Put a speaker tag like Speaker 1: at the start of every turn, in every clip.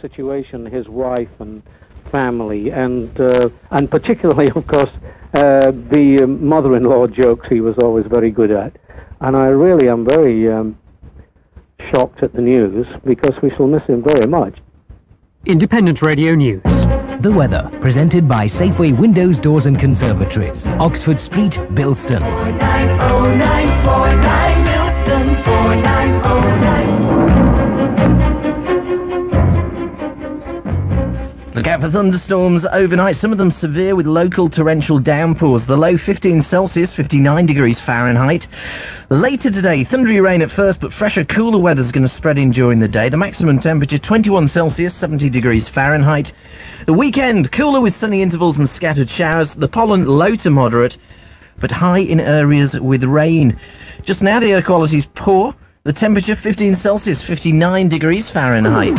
Speaker 1: situation, his wife and family, and particularly, of course, the mother-in-law jokes he was always very good at. And I really am very shocked at the news, because we shall miss him very much.
Speaker 2: Independent Radio News.
Speaker 3: The weather, presented by Safeway Windows, Doors and Conservatories, Oxford Street, Bilston.
Speaker 4: 490949 Bilston 4909.
Speaker 5: Look out for thunderstorms overnight, some of them severe with local torrential downpours. The low 15 Celsius, 59 degrees Fahrenheit. Later today, thundery rain at first, but fresher, cooler weather is going to spread in during the day. The maximum temperature, 21 Celsius, 70 degrees Fahrenheit. The weekend, cooler with sunny intervals and scattered showers. The pollen, low to moderate, but high in areas with rain. Just now, the air quality is poor. The temperature, 15 Celsius, 59 degrees Fahrenheit.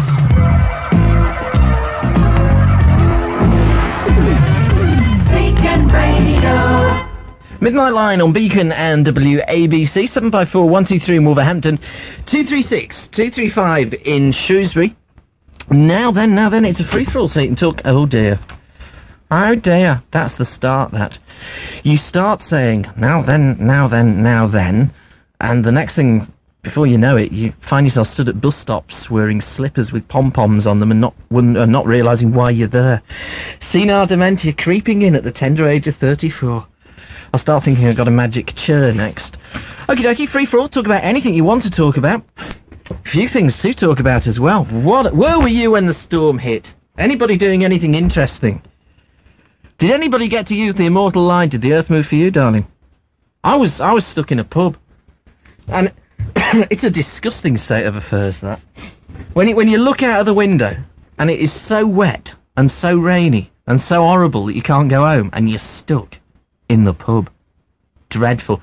Speaker 5: Midnight Line on Beacon and WABC, 754 123 in Wolverhampton, 236 235 in Shrewsbury. Now then, it's a free-for-all, so you can talk. Oh dear, that's the start, that. You start saying, now then, and the next thing, before you know it, you find yourself stood at bus stops wearing slippers with pom-poms on them and not realising why you're there. Senile dementia creeping in at the tender age of 34. I'll start thinking I've got a magic chair next. Okie dokie, free for all. Talk about anything you want to talk about. A few things to talk about as well. Where were you when the storm hit? Anybody doing anything interesting? Did anybody get to use the immortal line, did the earth move for you, darling? I was stuck in a pub. And it's a disgusting state of affairs, that. When you look out of the window, and it is so wet, and so rainy, and so horrible that you can't go home, and you're stuck in the pub. Dreadful.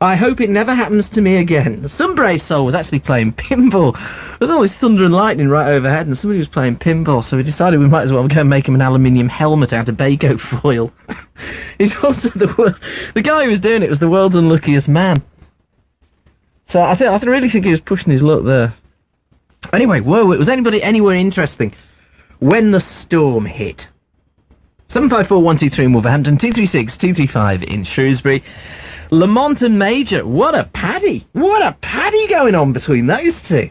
Speaker 5: I hope it never happens to me again. Some brave soul was actually playing pinball. There was always thunder and lightning right overhead, and somebody was playing pinball, so we decided we might as well go and make him an aluminium helmet out of Baco foil. He's also the guy who was doing it was the world's unluckiest man. So I really think he was pushing his luck there. Anyway, was anybody anywhere interesting when the storm hit? 754 123 in Wolverhampton, 236 235 in Shrewsbury. Lamont and Major, what a paddy going on between those two.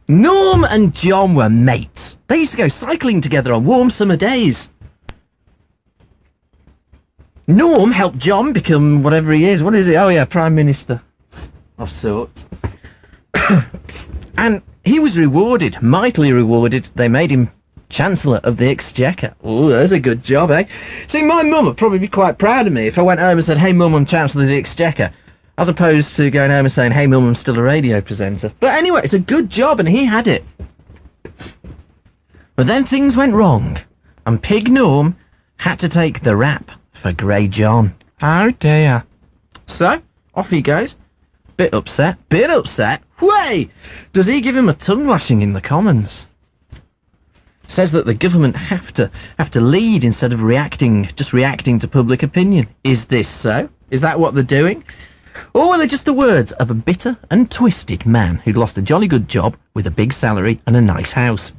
Speaker 5: Norm and John were mates. They used to go cycling together on warm summer days. Norm helped John become whatever he is. What is he? Oh yeah, Prime Minister of sorts. And he was rewarded, mightily rewarded. They made him Chancellor of the Exchequer. Oh, that's a good job, eh? See, my mum would probably be quite proud of me if I went home and said, hey mum, I'm Chancellor of the Exchequer, as opposed to going home and saying, hey mum, I'm still a radio presenter. But anyway, it's a good job, and he had it. But then things went wrong, and Pig Norm had to take the rap for Grey John. Oh dear. So, off he goes. Bit upset. Way! Does he give him a tongue lashing in the Commons? Says that the government have to lead instead of reacting to public opinion. Is this so? Is that what they're doing? Or were they just the words of a bitter and twisted man who'd lost a jolly good job with a big salary and a nice house?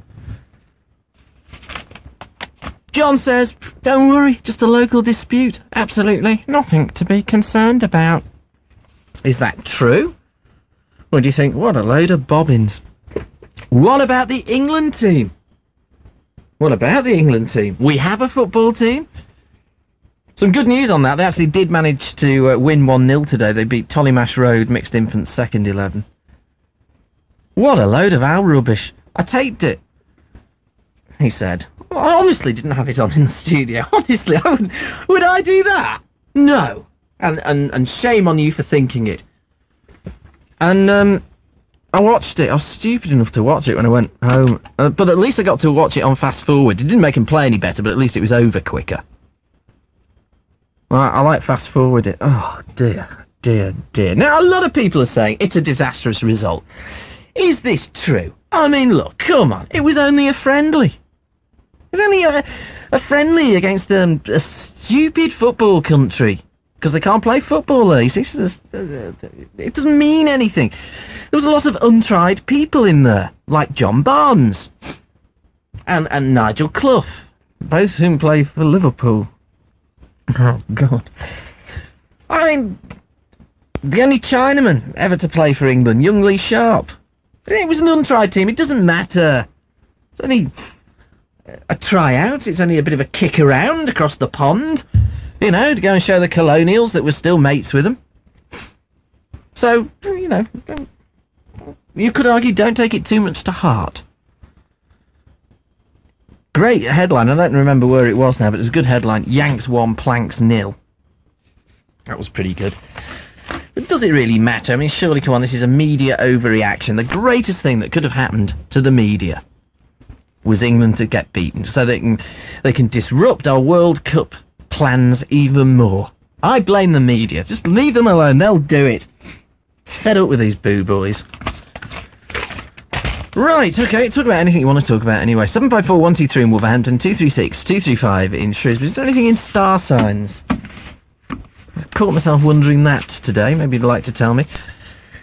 Speaker 5: John says, don't worry, just a local dispute. Absolutely nothing to be concerned about. Is that true? Or do you think, what a load of bobbins? What about the England team? We have a football team. Some good news on that. They actually did manage to win 1-0 today. They beat Tollymash Road Mixed Infants Second 11. What a load of owl rubbish. I taped it, he said. I honestly didn't have it on in the studio. Honestly, would I do that? No. And shame on you for thinking it. And, I watched it. I was stupid enough to watch it when I went home. But at least I got to watch it on fast forward. It didn't make him play any better, but at least it was over quicker. I like fast forward it. Oh, dear. Now, a lot of people are saying it's a disastrous result. Is this true? I mean, look, come on. It was only a friendly. It was only a friendly against a stupid football country. Because they can't play football there, you see. So it doesn't mean anything. There was a lot of untried people in there, like John Barnes. And Nigel Clough, both whom play for Liverpool. Oh, God. I mean, the only Chinaman ever to play for England, young Lee Sharp. It was an untried team. It doesn't matter. It's only a tryout. It's only a bit of a kick around across the pond, you know, to go and show the colonials that we're still mates with them. So, you know, you could argue don't take it too much to heart. Great headline. I don't remember where it was now, but it was a good headline. Yanks 1, Planks 0. That was pretty good. But does it really matter? I mean, surely, come on, this is a media overreaction. The greatest thing that could have happened to the media was England to get beaten, so they can disrupt our World Cup plans even more. I blame the media. Just leave them alone. They'll do it. Fed up with these boo boys. Right, okay, talk about anything you want to talk about anyway. 754-123 in Wolverhampton, 236-235 in Shrewsbury. Is there anything in star signs? I caught myself wondering that today. Maybe you'd like to tell me.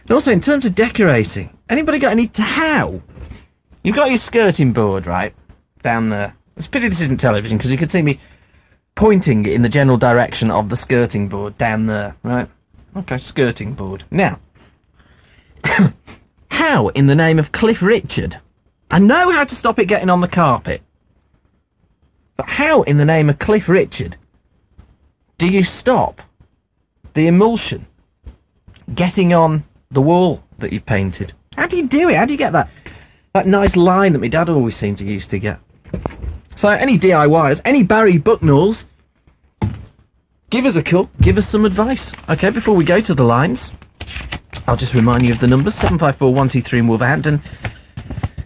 Speaker 5: And also, in terms of decorating, anybody got any how? You've got your skirting board, right, down there. It's a pity this isn't television, because you could see me pointing in the general direction of the skirting board down there, right? Okay, skirting board. Now, how, in the name of Cliff Richard, I know how to stop it getting on the carpet, but how, in the name of Cliff Richard, do you stop the emulsion getting on the wall that you've painted? How do you do it? How do you get that nice line that my dad always seemed to used to get? So, any DIYers, any Barry Bucknalls, give us a call, give us some advice. Okay, before we go to the lines, I'll just remind you of the numbers. 754-123 in Wolverhampton,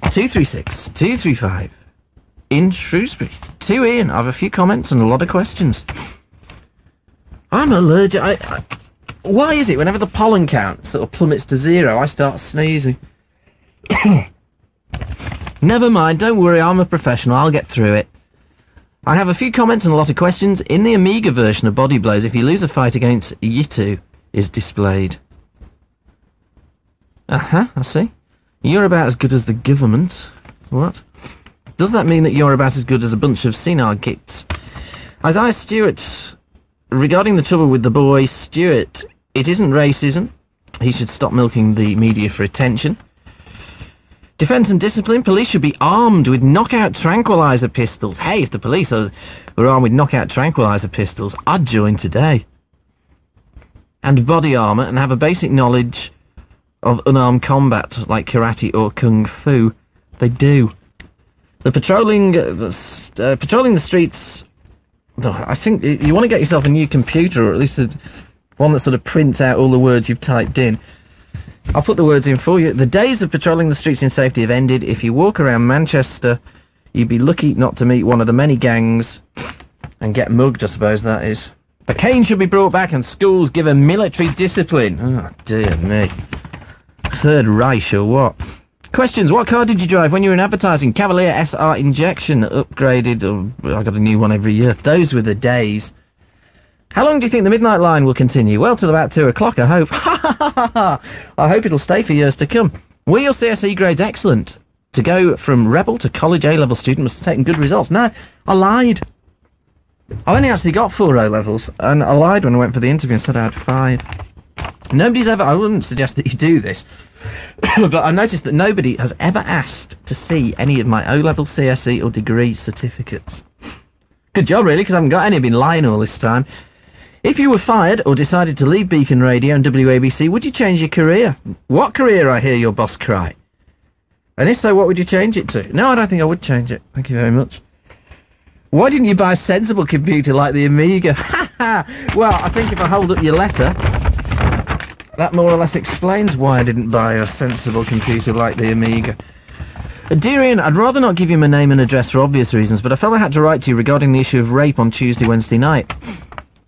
Speaker 5: 236-235 in Shrewsbury. To Ian, I have a few comments and a lot of questions. I'm allergic. Why is it whenever the pollen count sort of plummets to 0, I start sneezing? Never mind, don't worry, I'm a professional, I'll get through it. I have a few comments and a lot of questions. In the Amiga version of Body Blows, if you lose a fight against Yitu, is displayed. I see. You're about as good as the government. What? Does that mean that you're about as good as a bunch of senile gits? Isaiah Stewart, regarding the trouble with the boy Stewart, it isn't racism. He should stop milking the media for attention. Defence and discipline. Police should be armed with knockout tranquilizer pistols. Hey, if the police were armed with knockout tranquilizer pistols, I'd join today. And body armour, and have a basic knowledge of unarmed combat, like karate or kung fu. They do. The patrolling the streets... I think you want to get yourself a new computer, or at least one that sort of prints out all the words you've typed in. I'll put the words in for you. The days of patrolling the streets in safety have ended. If you walk around Manchester, you'd be lucky not to meet one of the many gangs and get mugged, I suppose that is. The cane should be brought back and schools given military discipline. Oh, dear me. Third Reich or what? Questions. What car did you drive when you were in advertising? Cavalier SR injection, upgraded, or I got a new one every year. Those were the days. How long do you think the Midnight Line will continue? Well, till about 2 o'clock, I hope. I hope it'll stay for years to come. Were your CSE grades excellent? To go from rebel to college A-level student must have taken good results. No, I lied. I only actually got 4 O-levels, and I lied when I went for the interview and said I had 5. Nobody's ever... I wouldn't suggest that you do this, but I noticed that nobody has ever asked to see any of my O-level, CSE or degree certificates. Good job, really, because I haven't got any. I've been lying all this time. If you were fired or decided to leave Beacon Radio and WABC, would you change your career? What career, I hear your boss cry. And if so, what would you change it to? No, I don't think I would change it. Thank you very much. Why didn't you buy a sensible computer like the Amiga? Well, I think if I hold up your letter, that more or less explains why I didn't buy a sensible computer like the Amiga. Dear Ian, I'd rather not give you my name and address for obvious reasons, but I felt I had to write to you regarding the issue of rape on Wednesday night.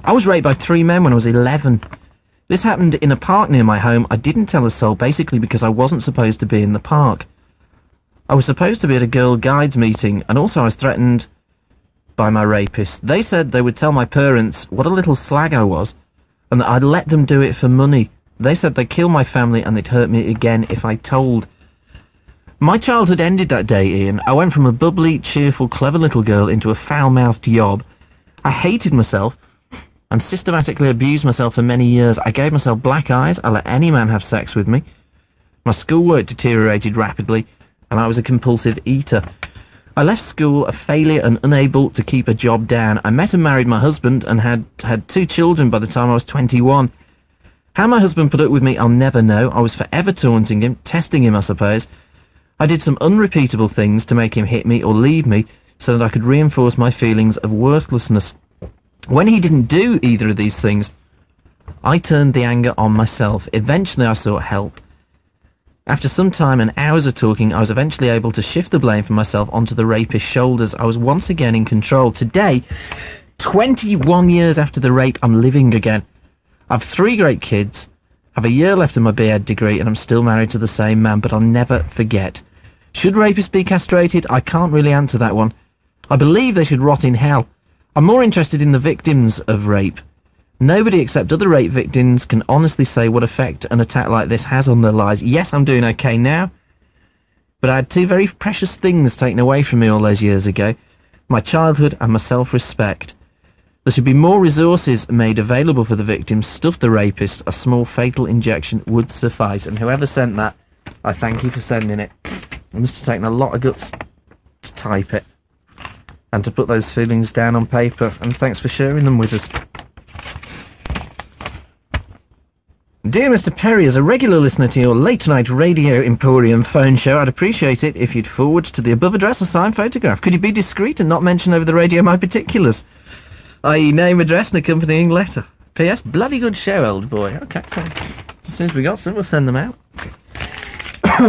Speaker 5: I was raped by 3 men when I was 11. This happened in a park near my home. I didn't tell a soul, basically because I wasn't supposed to be in the park. I was supposed to be at a Girl Guides meeting, and also I was threatened by my rapist. They said they would tell my parents what a little slag I was, and that I'd let them do it for money. They said they'd kill my family and they'd hurt me again if I told. My childhood ended that day, Ian. I went from a bubbly, cheerful, clever little girl into a foul-mouthed yob. I hated myself and systematically abused myself for many years. I gave myself black eyes. I let any man have sex with me. My schoolwork deteriorated rapidly, and I was a compulsive eater. I left school a failure and unable to keep a job down. I met and married my husband and had 2 children by the time I was 21. How my husband put up with me, I'll never know. I was forever taunting him, testing him, I suppose. I did some unrepeatable things to make him hit me or leave me so that I could reinforce my feelings of worthlessness. When he didn't do either of these things, I turned the anger on myself. Eventually I sought help. After some time and hours of talking, I was eventually able to shift the blame from myself onto the rapist's shoulders. I was once again in control. Today, 21 years after the rape, I'm living again. I've 3 great kids, have a year left of my B.Ed degree, and I'm still married to the same man, but I'll never forget. Should rapists be castrated? I can't really answer that one. I believe they should rot in hell. I'm more interested in the victims of rape. Nobody except other rape victims can honestly say what effect an attack like this has on their lives. Yes, I'm doing okay now, but I had 2 very precious things taken away from me all those years ago. My childhood and my self-respect. There should be more resources made available for the victims. Stuff the rapist. A small fatal injection would suffice. And whoever sent that, I thank you for sending it. It must have taken a lot of guts to type it and to put those feelings down on paper. And thanks for sharing them with us. Dear Mr. Perry, as a regular listener to your late-night Radio Emporium phone show, I'd appreciate it if you'd forward to the above address a signed photograph. Could you be discreet and not mention over the radio my particulars? I.e. name, address and accompanying letter. P.S. Bloody good show, old boy. Okay. As soon as we got some, we'll send them out.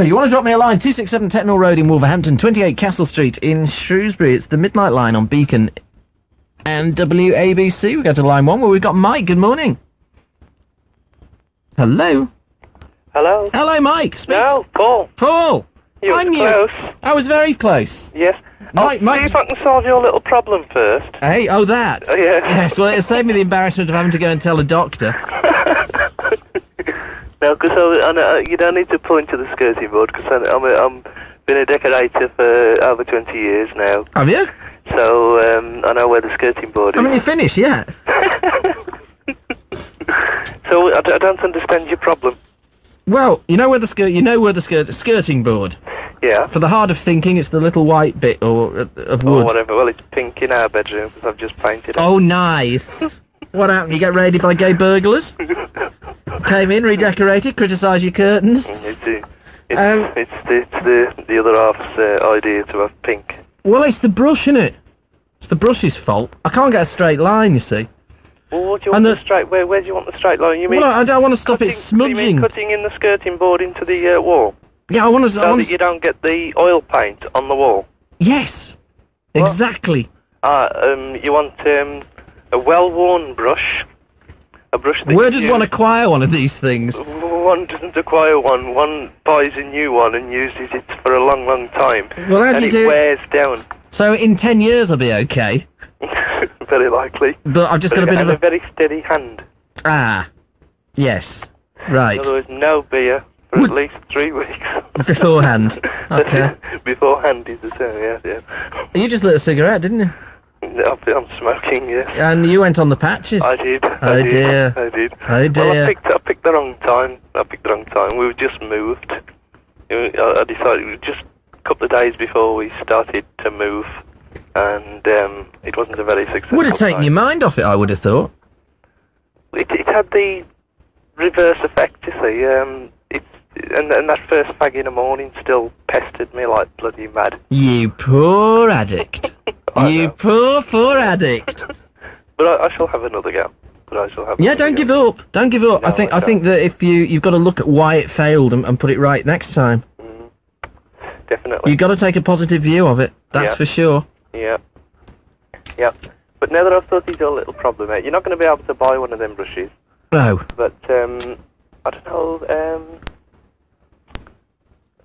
Speaker 5: You want to drop me a line? 267 Tettenhall Road in Wolverhampton, 28 Castle Street in Shrewsbury. It's the Midnight Line on Beacon and WABC. We go to line 1 where we've got Mike. Good morning. Hello?
Speaker 4: Hello?
Speaker 5: Hello, Mike. Speaks.
Speaker 4: No, Paul.
Speaker 5: Paul!
Speaker 4: You were close.
Speaker 5: I was very close.
Speaker 4: Yes.
Speaker 5: Mike,
Speaker 4: See if I can solve your little problem first.
Speaker 5: Hey, oh, that?
Speaker 4: Yeah.
Speaker 5: Yes, well, it'll save me the embarrassment of having to go and tell a doctor.
Speaker 4: No, because you don't need to point to the skirting board, because I'm been a decorator for over 20 years now.
Speaker 5: Have you?
Speaker 4: So, I know where the skirting board is.
Speaker 5: I mean, you finished, yeah.
Speaker 4: So, I don't understand your problem.
Speaker 5: Well, you know where the skirting board.
Speaker 4: Yeah.
Speaker 5: For the hard of thinking, it's the little white bit of wood.
Speaker 4: Or whatever. Well, it's pink in our bedroom because I've just painted it.
Speaker 5: Oh, nice. What happened? You get raided by gay burglars? Came in, redecorated, criticised your curtains?
Speaker 4: It's the other half's idea to have pink.
Speaker 5: Well, it's the brush, isn't it? It's the brush's fault. I can't get a straight line, you see.
Speaker 4: Well, what do you want the straight? Where do you want the straight line? You mean?
Speaker 5: Well, I don't want to stop it smudging.
Speaker 4: You mean cutting in the skirting board into the wall?
Speaker 5: Yeah, I want to.
Speaker 4: So that you don't get the oil paint on the wall.
Speaker 5: Yes,
Speaker 4: what?
Speaker 5: Exactly.
Speaker 4: You want a well-worn brush, a brush that.
Speaker 5: Where does one acquire one of these things?
Speaker 4: One doesn't acquire one. One buys a new one and uses it for a long, long time.
Speaker 5: Well, how do you do?
Speaker 4: It wears down.
Speaker 5: So in 10 years I'll be okay.
Speaker 4: Very likely.
Speaker 5: But I've just got a bit of
Speaker 4: a very steady hand.
Speaker 5: Ah, yes, right.
Speaker 4: Otherwise, no beer for at least 3 weeks.
Speaker 5: Beforehand. Okay.
Speaker 4: Beforehand is the term. Yeah.
Speaker 5: You just lit a cigarette, didn't you?
Speaker 4: I'm smoking, yes.
Speaker 5: And you went on the patches.
Speaker 4: I did.
Speaker 5: Oh dear.
Speaker 4: I did.
Speaker 5: Oh dear.
Speaker 4: Well, I picked the wrong time. We just moved. I decided just a couple of days before we started to move, and it wasn't a very successful.
Speaker 5: Would have taken your mind off it, I would have thought.
Speaker 4: It had the reverse effect, you see. And that first fag in the morning still pestered me like bloody mad.
Speaker 5: You poor addict. You poor addict.
Speaker 4: But I shall have another go.
Speaker 5: Yeah, don't give up. Don't give up. No, I think that if you've got to look at why it failed and put it right next time.
Speaker 4: Definitely.
Speaker 5: You've got to take a positive view of it. That's for sure.
Speaker 4: Yeah. Yeah. But now that I've sorted your little problem out, you're not going to be able to buy one of them brushes.
Speaker 5: No.
Speaker 4: But I don't know.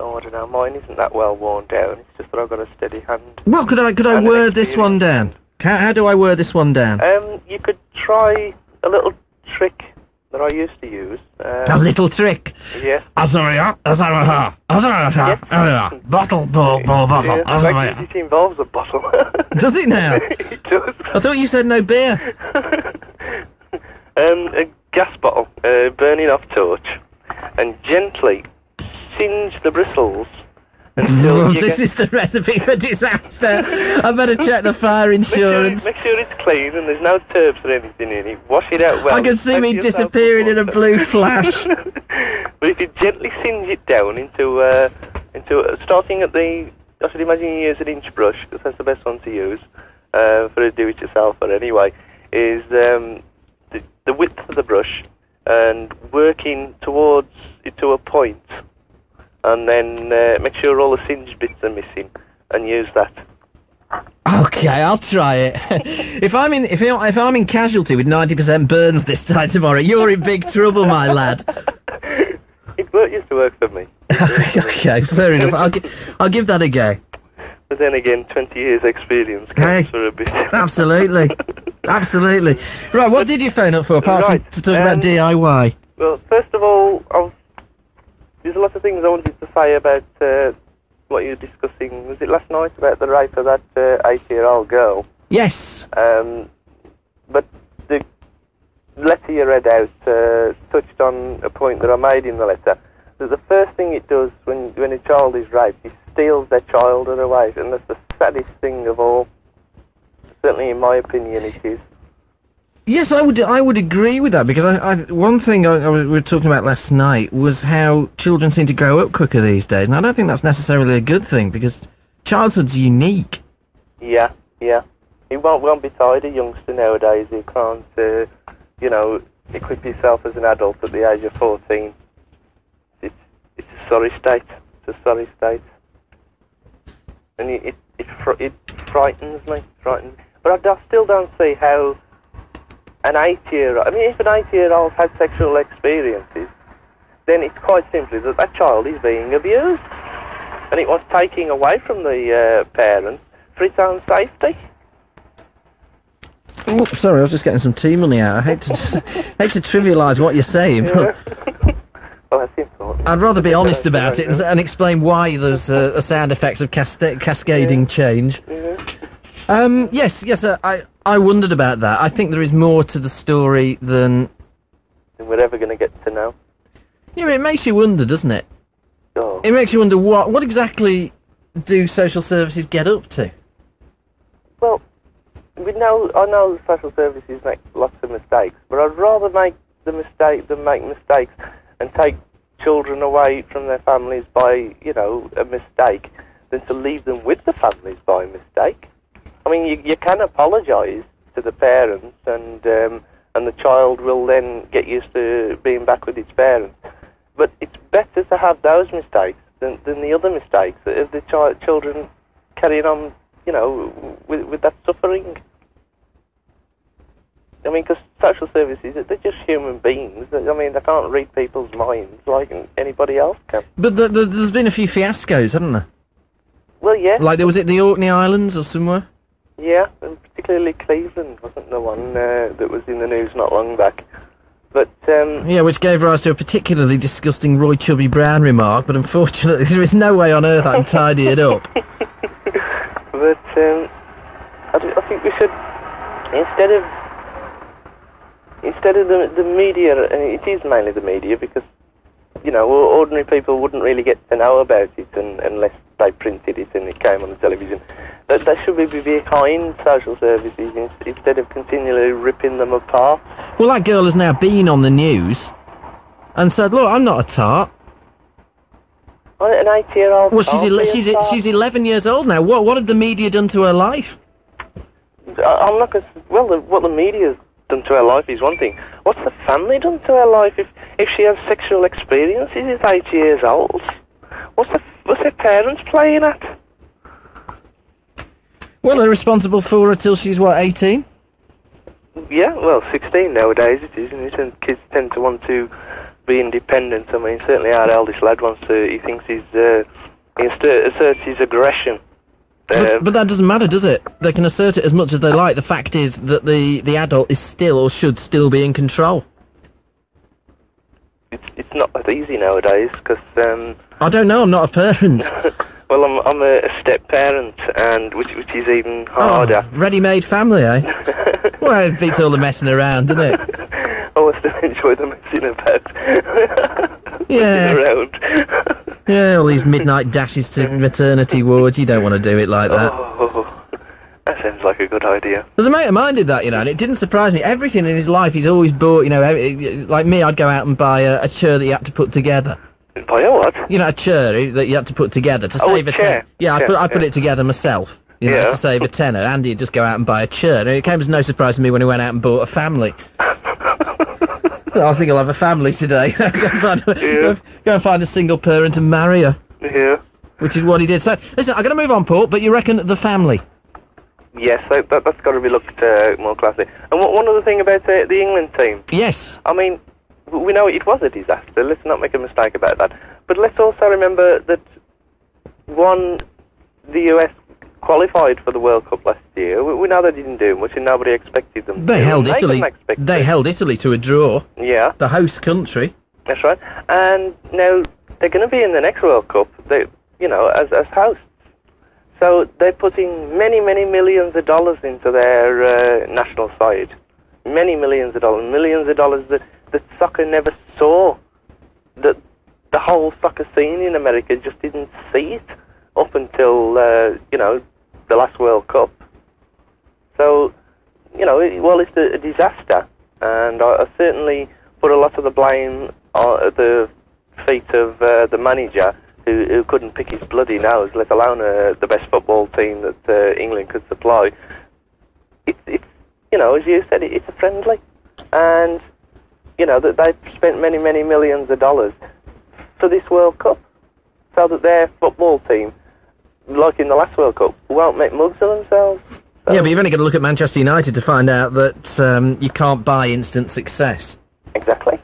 Speaker 4: I don't know. Mine isn't that well worn down. It's just that I've got a steady hand.
Speaker 5: Well, could I word this one down? How do I word this one down?
Speaker 4: You could try a little trick that I used to use.
Speaker 5: A little trick.
Speaker 4: Yes.
Speaker 5: Bottle, bottle.
Speaker 4: Actually, it involves a bottle.
Speaker 5: Does it now?
Speaker 4: It does.
Speaker 5: I thought you said no beer.
Speaker 4: A gas bottle, burning off torch, and gently singe the bristles until
Speaker 5: this is the recipe for disaster. I better check the fire insurance.
Speaker 4: Make sure it's clean and there's no turbs or anything in it. Wash it out well.
Speaker 5: I can see me disappearing in a blue flash.
Speaker 4: But if you gently singe it down into starting at the, I should imagine you use an inch brush, because that's the best one to use for a do-it-yourselfer anyway, is the width of the brush and working towards it to a point, and then make sure all the singed bits are missing and use that.
Speaker 5: Okay, I'll try it. if I'm in casualty with 90% burns this time tomorrow, you're in big trouble, my lad.
Speaker 4: It used to work for me.
Speaker 5: Okay, fair enough. I'll give that a go.
Speaker 4: But then again, 20 years experience counts for a bit.
Speaker 5: Absolutely. Absolutely. Right, what did you phone up for, apart from to talk about DIY?
Speaker 4: Well, first of all, there's a lot of things I wanted to say about what you were discussing. Was it last night about the rape of that 8-year-old girl?
Speaker 5: Yes.
Speaker 4: But the letter you read out touched on a point that I made in the letter. That the first thing it does when a child is raped, it steals their childhood away, and that's the saddest thing of all. Certainly, in my opinion, it is.
Speaker 5: Yes, I would agree with that, because one thing we were talking about last night was how children seem to grow up quicker these days, and I don't think that's necessarily a good thing, because childhood's unique. Yeah.
Speaker 4: You won't be tired, a youngster nowadays who can't, equip yourself as an adult at the age of 14. It's a sorry state. It's a sorry state. And it frightens me. But I still don't see how an 8-year-old... I mean, if an 8-year-old had sexual experiences, then it's quite simply that child is being abused. And it was taking away from the parents for its own safety.
Speaker 5: Oh, sorry, I was just getting some tea money out. I hate to trivialise what you're saying, but...
Speaker 4: Well, that's important.
Speaker 5: I'd rather be honest about it and explain why there's sound effects of cascading change. Yes, I wondered about that. I think there is more to the story than
Speaker 4: we're ever going to get to know.
Speaker 5: Yeah, it makes you wonder, doesn't it?
Speaker 4: Oh.
Speaker 5: It makes you wonder what exactly do social services get up to?
Speaker 4: Well, I know social services make lots of mistakes, but I'd rather make the mistake than make mistakes and take children away from their families by, a mistake, than to leave them with the families by mistake. I mean, you can apologise to the parents, and the child will then get used to being back with its parents. But it's better to have those mistakes than the other mistakes of the children carrying on, with that suffering. I mean, because social services, they're just human beings. I mean, they can't read people's minds like anybody else can.
Speaker 5: But there's been a few fiascos, haven't there?
Speaker 4: Well, yeah.
Speaker 5: Like, was it the Orkney Islands or somewhere?
Speaker 4: Yeah, and particularly Cleveland wasn't the one that was in the news not long back. But,
Speaker 5: yeah, which gave rise to a particularly disgusting Roy Chubby Brown remark, but unfortunately there is no way on earth I can tidy it up.
Speaker 4: But, I think we should, instead of the media, and it is mainly the media, because, ordinary people wouldn't really get to know about it unless they printed it and it came on the television. They should be behind social services instead of continually ripping them apart.
Speaker 5: Well, that girl has now been on the news and said, look, I'm not a tart.
Speaker 4: Well, an 8-year-old...
Speaker 5: Well, she's 11 years old now. What have the media done to her life?
Speaker 4: I'm not going to... Well, what the media's done to her life is one thing. What's the family done to her life if she has sexual experiences at 8 years old? What's her parents playing at?
Speaker 5: Well, they're responsible for her till she's, 18?
Speaker 4: Yeah, well, 16 nowadays it is, isn't it? And kids tend to want to be independent. I mean, certainly our eldest lad he thinks he asserts his aggression.
Speaker 5: But that doesn't matter, does it? They can assert it as much as they like. The fact is that the adult is still, or should still be, in control.
Speaker 4: it's not that easy nowadays, because...
Speaker 5: I don't know, I'm not a parent.
Speaker 4: Well, I'm a step-parent, and which is even harder.
Speaker 5: Oh, ready-made family, eh? Well, it beats all the messing around, doesn't it?
Speaker 4: I still enjoy the messing about.
Speaker 5: Yeah.
Speaker 4: Messing around.
Speaker 5: Yeah, all these midnight dashes to maternity wards, you don't want to do it like that.
Speaker 4: Oh, that sounds like a good idea.
Speaker 5: There's a mate of mine did that, and it didn't surprise me. Everything in his life he's always bought, like me, I'd go out and buy a chair that you had to put together.
Speaker 4: Buy a what?
Speaker 5: A chair that you had to put together to save a
Speaker 4: chair.
Speaker 5: Yeah, I put it together myself, to save a tenner. Andy'd just go out and buy a chair. And it came as no surprise to me when he went out and bought a family. I think I'll have a family today. Go and find a single parent and marry her.
Speaker 4: Yeah.
Speaker 5: Which is what he did. So, listen, I'm going to move on, Paul, but you reckon the family?
Speaker 4: Yes, that's got to be looked more classy. And one other thing about the England team.
Speaker 5: Yes.
Speaker 4: I mean, we know it was a disaster. Let's not make a mistake about that. But let's also remember that, the US qualified for the World Cup last year. We know they didn't do much, and nobody expected them to.
Speaker 5: They held Italy to a draw.
Speaker 4: Yeah.
Speaker 5: The host country.
Speaker 4: That's right. And now they're going to be in the next World Cup, as hosts. So they're putting many, many millions of dollars into their national side. Many millions of dollars that soccer never saw. That the whole soccer scene in America just didn't see it up until, the last World Cup. So, it's a disaster, and I certainly put a lot of the blame at the feet of the manager, who couldn't pick his bloody nose, let alone the best football team that England could supply. It's as you said, it's a friendly, and that they've spent many, many millions of dollars for this World Cup, so that their football team, like in the last World Cup, won't make mugs of themselves. So.
Speaker 5: Yeah, but you've only got to look at Manchester United to find out that you can't buy instant success.
Speaker 4: Exactly.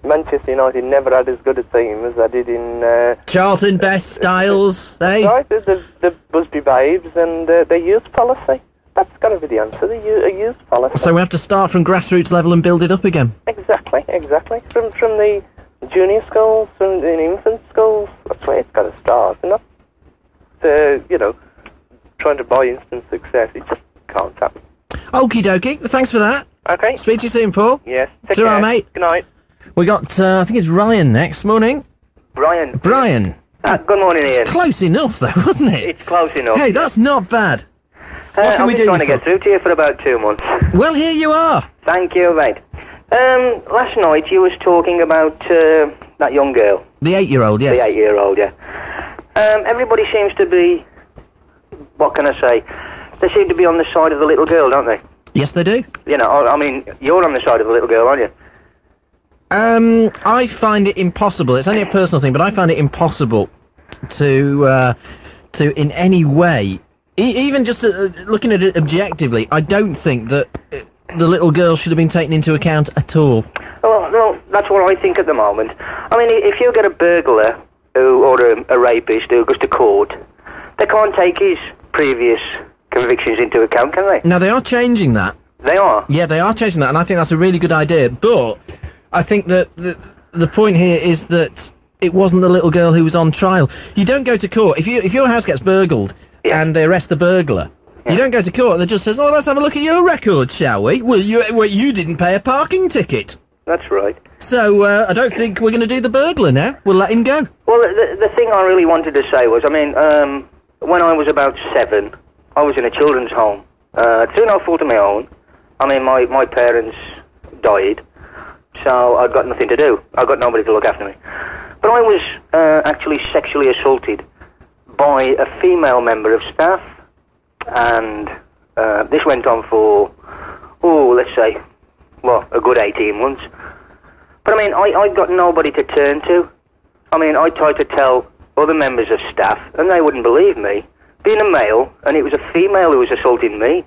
Speaker 4: Manchester United never had as good a team as they did in...
Speaker 5: Charlton, Best, Styles, eh?
Speaker 4: Right, the Busby Babes and their youth policy. That's got to be the answer, a youth policy.
Speaker 5: So we have to start from grassroots level and build it up again?
Speaker 4: Exactly. From the junior schools, from the infant schools, that's where it's got to start, not trying to buy instant success. It just can't happen.
Speaker 5: Okie dokie, thanks for that.
Speaker 4: Okay.
Speaker 5: Speak to you soon, Paul.
Speaker 4: Yes, take
Speaker 5: care.
Speaker 4: care.
Speaker 5: Mate.
Speaker 4: Good night.
Speaker 5: We got, I think it's Ryan next. Morning.
Speaker 6: Brian.
Speaker 4: Good morning, Ian.
Speaker 5: Close enough, though, wasn't it?
Speaker 6: It's close enough.
Speaker 5: Hey, that's not bad. What can we do?
Speaker 6: I've been trying to get through to you for about 2 months.
Speaker 5: Well, here you are.
Speaker 6: Thank you, mate. Last night you was talking about that young girl.
Speaker 5: The 8-year-old, yes.
Speaker 6: The 8-year-old, yeah. Everybody seems to be, what can I say? They seem to be on the side of the little girl, don't they?
Speaker 5: Yes, they do.
Speaker 6: You're on the side of the little girl, aren't you?
Speaker 5: I find it impossible. It's only a personal thing, but I find it impossible to in any way, even just looking at it objectively, I don't think that the little girl should have been taken into account at all.
Speaker 6: Well, that's what I think at the moment. I mean, if you get a burglar or a rapist who goes to court, they can't take his previous convictions into account, can they?
Speaker 5: Now, they are changing that.
Speaker 6: They are?
Speaker 5: Yeah, they are changing that, and I think that's a really good idea, but I think that the point here is that it wasn't the little girl who was on trial. You don't go to court. If your house gets burgled and they arrest the burglar, you don't go to court and the judge says, "Oh, let's have a look at your record, shall we?" Well, you didn't pay a parking ticket.
Speaker 6: That's right.
Speaker 5: So I don't think we're going to do the burglar now. We'll let him go.
Speaker 6: Well, the thing I really wanted to say was, when I was about 7, I was in a children's home. Through no fault of my own. My parents died, so I'd got nothing to do. I got nobody to look after me. But I was actually sexually assaulted by a female member of staff, and this went on for, let's say, a good 18 months. But I got nobody to turn to. I tried to tell other members of staff, and they wouldn't believe me. Being a male, and it was a female who was assaulting me.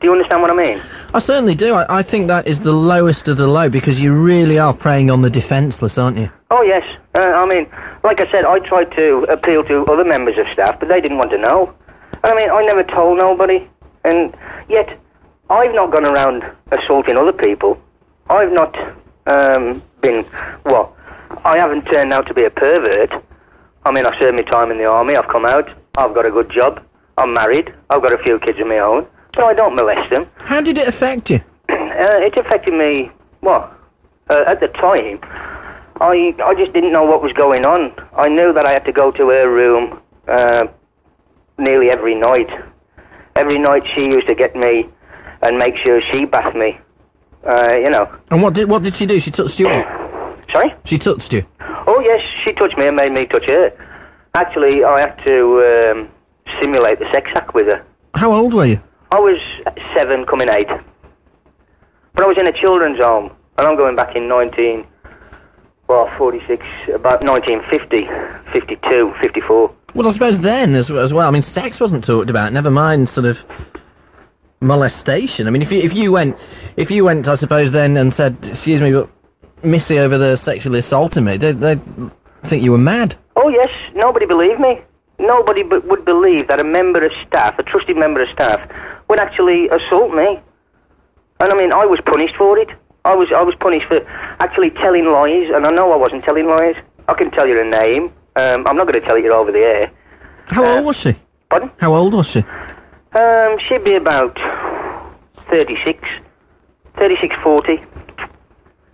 Speaker 6: Do you understand what I mean?
Speaker 5: I certainly do. I think that is the lowest of the low, because you really are preying on the defenceless, aren't you?
Speaker 6: Oh, yes. Like I said, I tried to appeal to other members of staff, but they didn't want to know. I never told nobody. And yet, I've not gone around assaulting other people. I've not been, well, I haven't turned out to be a pervert. I mean, I served my time in the army, I've come out, I've got a good job, I'm married, I've got a few kids of my own, but I don't molest them.
Speaker 5: How did it affect you?
Speaker 6: It affected me, well, at the time, I just didn't know what was going on. I knew that I had to go to her room nearly every night. Every night she used to get me and make sure she bathed me, you know. And
Speaker 5: what did she do? She touched you up?
Speaker 6: Sorry?
Speaker 5: She touched you?
Speaker 6: Oh, yes, she touched me and made me touch her. Actually, I had to simulate the sex act with her.
Speaker 5: How old were you?
Speaker 6: I was 7, coming 8. But I was in a children's home, and I'm going back in 46, about 1950, 52, 54.
Speaker 5: Well, I suppose then as well, I mean, sex wasn't talked about, never mind sort of molestation. I mean, if you went, I suppose, then and said, excuse me, but Missy over there sexually assaulted me, they'd think you were mad.
Speaker 6: Oh, yes, nobody believed me. Nobody would believe that a member of staff, a trusted member of staff, would actually assault me. And I mean, I was punished for it. I was punished for actually telling lies, and I know I wasn't telling lies. I can tell you her name. I'm not going to tell you over the air.
Speaker 5: How old was she?
Speaker 6: Pardon?
Speaker 5: How old was she?
Speaker 6: She'd be about 36, 40.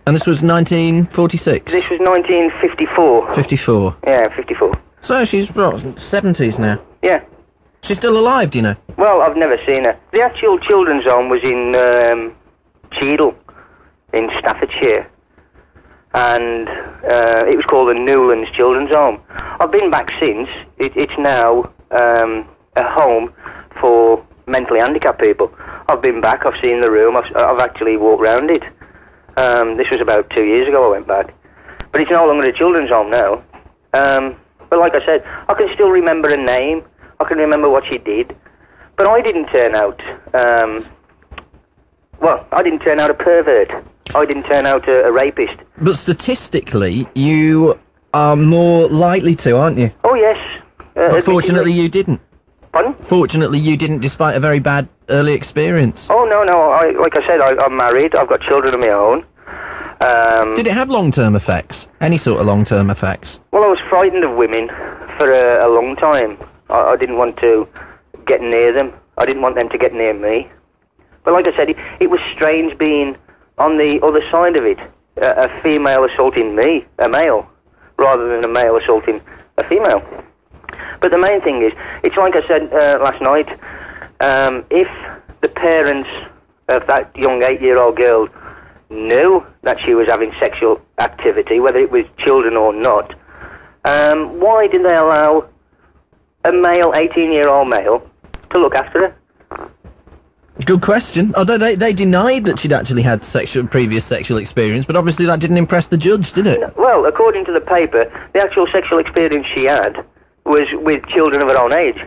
Speaker 5: And this was 1946?
Speaker 6: This was 1954.
Speaker 5: 54?
Speaker 6: Yeah, 54.
Speaker 5: So she's, what, 70s now?
Speaker 6: Yeah.
Speaker 5: She's still alive, do you know?
Speaker 6: Well, I've never seen her. The actual children's home was in Cheadle, in Staffordshire. And it was called the Newlands Children's Home. I've been back since. It's now a home for mentally handicapped people. I've been back, I've seen the room, I've actually walked around it. This was about 2 years ago I went back. But it's no longer a children's home now. But like I said, I can still remember her name, I can remember what she did. But I didn't turn out, I didn't turn out a pervert. I didn't turn out a rapist.
Speaker 5: But statistically, you are more likely to, aren't you?
Speaker 6: Oh, yes.
Speaker 5: But fortunately you didn't.
Speaker 6: Pardon?
Speaker 5: Fortunately you didn't, despite a very bad early experience.
Speaker 6: Oh, no. Like I said, I'm married, I've got children of my own.
Speaker 5: Did it have long-term effects? Any sort of long-term effects?
Speaker 6: Well, I was frightened of women for a long time. I didn't want to get near them. I didn't want them to get near me. But like I said, it was strange being on the other side of it. A female assaulting me, a male, rather than a male assaulting a female. But the main thing is, it's like I said last night, if the parents of that young 8-year-old girl knew that she was having sexual activity, whether it was children or not, why did they allow a male, 18-year-old male, to look after her?
Speaker 5: Good question. Although they denied that she'd actually had previous sexual experience, but obviously that didn't impress the judge, did it?
Speaker 6: Well, according to the paper, the actual sexual experience she had was with children of her own age.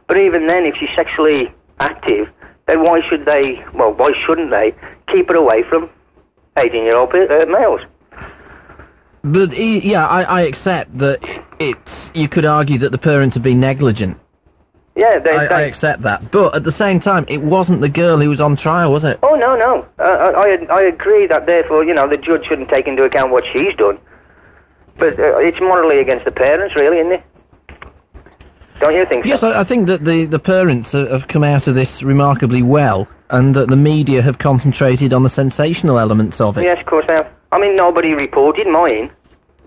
Speaker 6: But even then, if she's sexually active, then why shouldn't they keep her away from 18-year-old males?
Speaker 5: But, I accept that you could argue that the parents have been negligent.
Speaker 6: Yeah,
Speaker 5: I accept that. But at the same time, it wasn't the girl who was on trial, was it?
Speaker 6: Oh, no. I agree that, therefore, the judge shouldn't take into account what she's done. But it's morally against the parents, really, isn't it? Don't you think so?
Speaker 5: Yes, I think that the parents have come out of this remarkably well, and that the media have concentrated on the sensational elements of it.
Speaker 6: Yes, of course they have. I mean, nobody reported mine.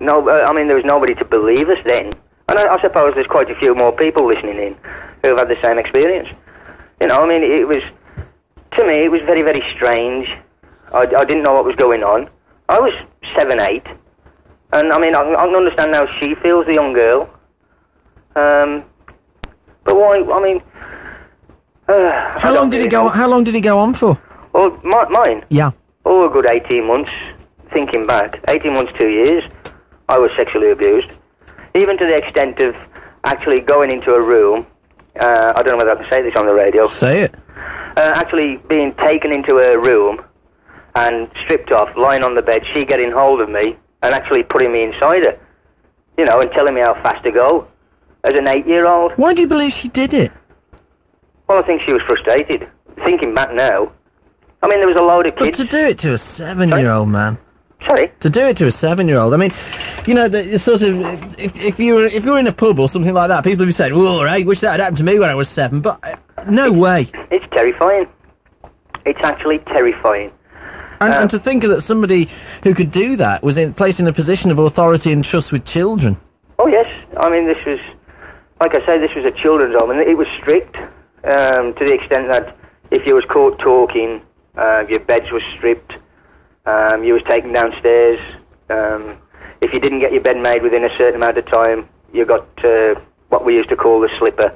Speaker 6: No, there was nobody to believe us then. And I suppose there's quite a few more people listening in who have had the same experience. It was, to me, it was very, very strange. I didn't know what was going on. I was 7, 8. And, I can understand how she feels, the young girl. But why,
Speaker 5: How long did it go on for?
Speaker 6: Well, mine?
Speaker 5: Yeah.
Speaker 6: Oh, a good 18 months, thinking back. 18 months, 2 years, I was sexually abused. Even to the extent of actually going into a room, I don't know whether I can say this on the radio.
Speaker 5: Say it.
Speaker 6: Actually being taken into a room and stripped off, lying on the bed, she getting hold of me and actually putting me inside her, and telling me how fast to go as an 8-year-old.
Speaker 5: Why do you believe she did it?
Speaker 6: Well, I think she was frustrated. Thinking back now, there was a load of kids.
Speaker 5: But to do it to a 7-year-old man.
Speaker 6: Sorry?
Speaker 5: To do it to a 7-year-old. I mean, you know, the sort of, if you were in a pub or something like that, people would be saying, "Well, I wish that had happened to me when I was 7," but no way.
Speaker 6: It's terrifying. It's actually terrifying.
Speaker 5: And to think that somebody who could do that was placed in a position of authority and trust with children.
Speaker 6: Oh, yes. I mean, this was, like I say, this was a children's home, and it was strict, to the extent that if you was caught talking, your beds were stripped, you was taken downstairs. If you didn't get your bed made within a certain amount of time, you got what we used to call the slipper,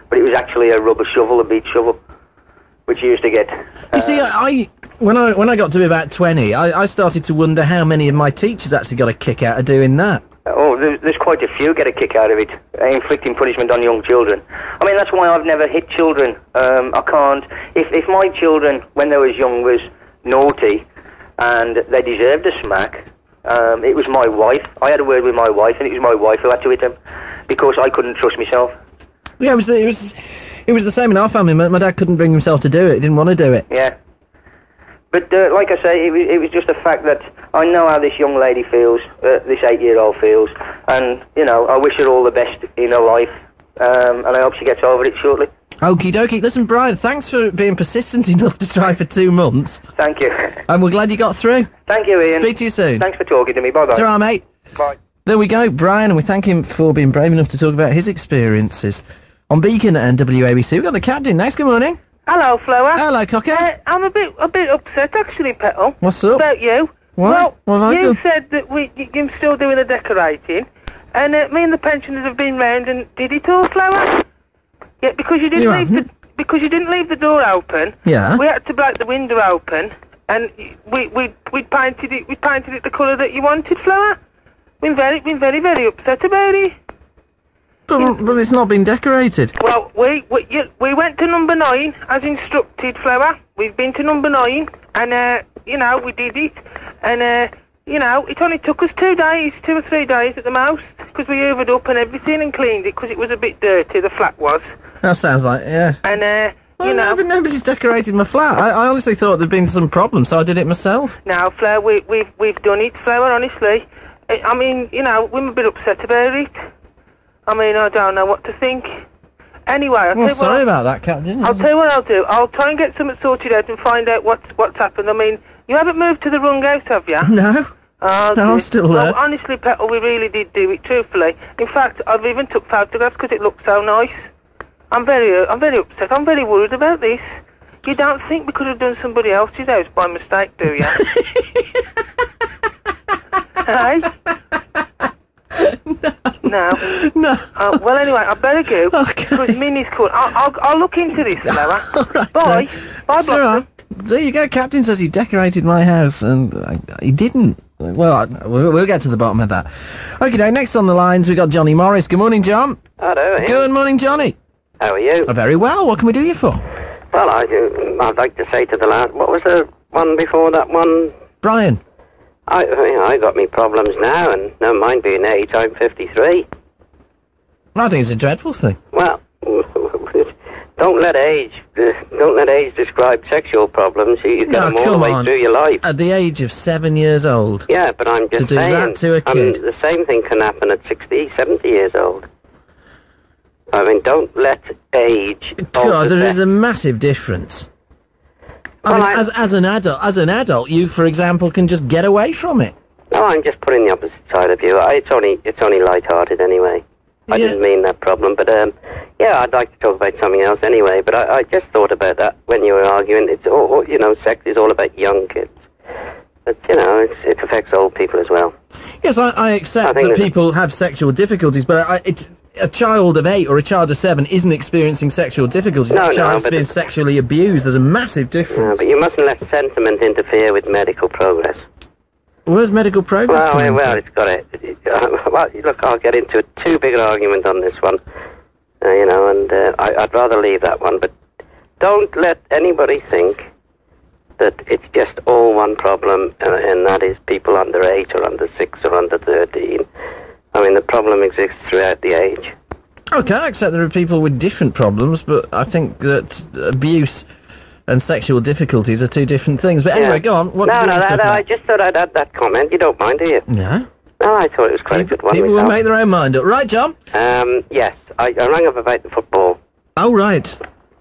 Speaker 6: but it was actually a rubber shovel, a beach shovel, which you used to get.
Speaker 5: You see, when I got to be about 20, I started to wonder how many of my teachers actually got a kick out of doing that.
Speaker 6: Oh, there's quite a few get a kick out of it, inflicting punishment on young children. I mean, that's why I've never hit children. I can't. If my children, when they was young, was naughty and they deserved a smack, it was my wife. I had a word with my wife, and it was my wife who had to hit them because I couldn't trust myself.
Speaker 5: Yeah, it was the same in our family. My dad couldn't bring himself to do it. He didn't want to do it.
Speaker 6: Yeah. But like I say, it was just the fact that I know how this young lady feels, this 8-year-old feels, and, you know, I wish her all the best in her life, and I hope she gets over it shortly.
Speaker 5: Okie dokie. Listen, Brian, thanks for being persistent enough to try for 2 months.
Speaker 6: Thank you.
Speaker 5: And we're glad you got through.
Speaker 6: Thank you, Ian.
Speaker 5: Speak to you soon.
Speaker 6: Thanks for talking to me. Bye-bye.
Speaker 5: It's all right, mate.
Speaker 6: Bye.
Speaker 5: There we go, Brian, and we thank him for being brave enough to talk about his experiences. On Beacon and WABC, we've got the captain next. Good morning.
Speaker 7: Hello, Flower.
Speaker 5: Hello, Cocker.
Speaker 7: I'm a bit upset, actually, Petal.
Speaker 5: What's up?
Speaker 7: About you.
Speaker 5: What?
Speaker 7: Well,
Speaker 5: What have I
Speaker 7: you
Speaker 5: done?
Speaker 7: said that you're still doing the decorating, and me and the pensioners have been round and did it all, Flower. Yeah, because you didn't leave the door open.
Speaker 5: Yeah.
Speaker 7: We had to break the window open, and we painted it the colour that you wanted, Flower. Been very upset about it.
Speaker 5: But it's not been decorated.
Speaker 7: Well, we went to number 9 as instructed, Flower. We've been to number 9, and you know, we did it, and you know, it only took us 2 or 3 days at the most, because we hoovered up and everything and cleaned it, because it was a bit dirty. The flat was.
Speaker 5: That sounds like, yeah.
Speaker 7: And you know,
Speaker 5: but nobody's decorated my flat. I honestly thought there'd been some problem, so I did it myself.
Speaker 7: now, Flower, we've done it, Flower. Honestly, I mean, you know, we're a bit upset about it. I mean, I don't know what to think. Anyway,
Speaker 5: Well, sorry about that, Captain.
Speaker 7: I'll tell you what I'll do. I'll try and get something sorted out and find out what's happened. I mean, you haven't moved to the wrong house, have you?
Speaker 5: No.
Speaker 7: Oh,
Speaker 5: No, I'm
Speaker 7: dear.
Speaker 5: still there.
Speaker 7: Well, honestly, Petal, we really did do it, truthfully. In fact, I've even took photographs because it looked so nice. I'm very upset. I'm very worried about this. You don't think we could have done somebody else's house by mistake, do you? Hey? No. Well, anyway, I better go.
Speaker 5: Okay.
Speaker 7: Because Minnie's called. I'll look into this, Flower.
Speaker 5: All right,
Speaker 7: Bye.
Speaker 5: then.
Speaker 7: Bye,
Speaker 5: It's all
Speaker 7: Blossom.
Speaker 5: right. There you go. Captain says he decorated my house, and he didn't. Well, we'll get to the bottom of that. Okay, next on the lines we got Johnny Morris. Good morning, John.
Speaker 8: Hello, Ian.
Speaker 5: Good morning, Johnny.
Speaker 8: How are you?
Speaker 5: Very well. What can we do you for?
Speaker 8: Well, I'd like to say to the lad, what was the one before that one?
Speaker 5: Brian.
Speaker 8: I got me problems now, and never mind being 8, I'm 53.
Speaker 5: I think it's a dreadful thing.
Speaker 8: Well, don't let age describe sexual problems. You get them all the way through your life.
Speaker 5: At the age of 7 years old.
Speaker 8: Yeah, but I'm just
Speaker 5: to do
Speaker 8: saying.
Speaker 5: that to a kid.
Speaker 8: The same thing can happen at 60, 70 years old. I mean, don't let age.
Speaker 5: God, there is a massive difference. I mean, as an adult, you, for example, can just get away from it.
Speaker 8: No, I'm just putting the opposite side of you. It's only light-hearted anyway. I didn't mean that problem, but yeah, I'd like to talk about something else anyway. But I just thought about that when you were arguing. It's all, you know, sex is all about young kids, but you know, it affects old people as well.
Speaker 5: Yes, I accept that people have sexual difficulties, but a child of 8 or a child of 7 isn't experiencing sexual difficulties.
Speaker 8: No,
Speaker 5: a child's being sexually abused. There's a massive difference.
Speaker 8: No, but you mustn't let sentiment interfere with medical progress.
Speaker 5: Where's medical progress?
Speaker 8: Well, it's got it. Well, look, I'll get into a too big an argument on this one, you know, and I'd rather leave that one. But don't let anybody think that it's just all one problem, and that is people under 8 or under 6 or under 13. I mean, the problem exists throughout the age.
Speaker 5: Okay, I accept there are people with different problems, but I think that abuse and sexual difficulties are two different things. But anyway, go on. What
Speaker 8: I just thought I'd add that comment. You don't mind, do you?
Speaker 5: No.
Speaker 8: No, I thought it was quite a good one.
Speaker 5: People will make their own mind up. Right, John?
Speaker 8: Yes. I rang up about the football.
Speaker 5: Oh, right.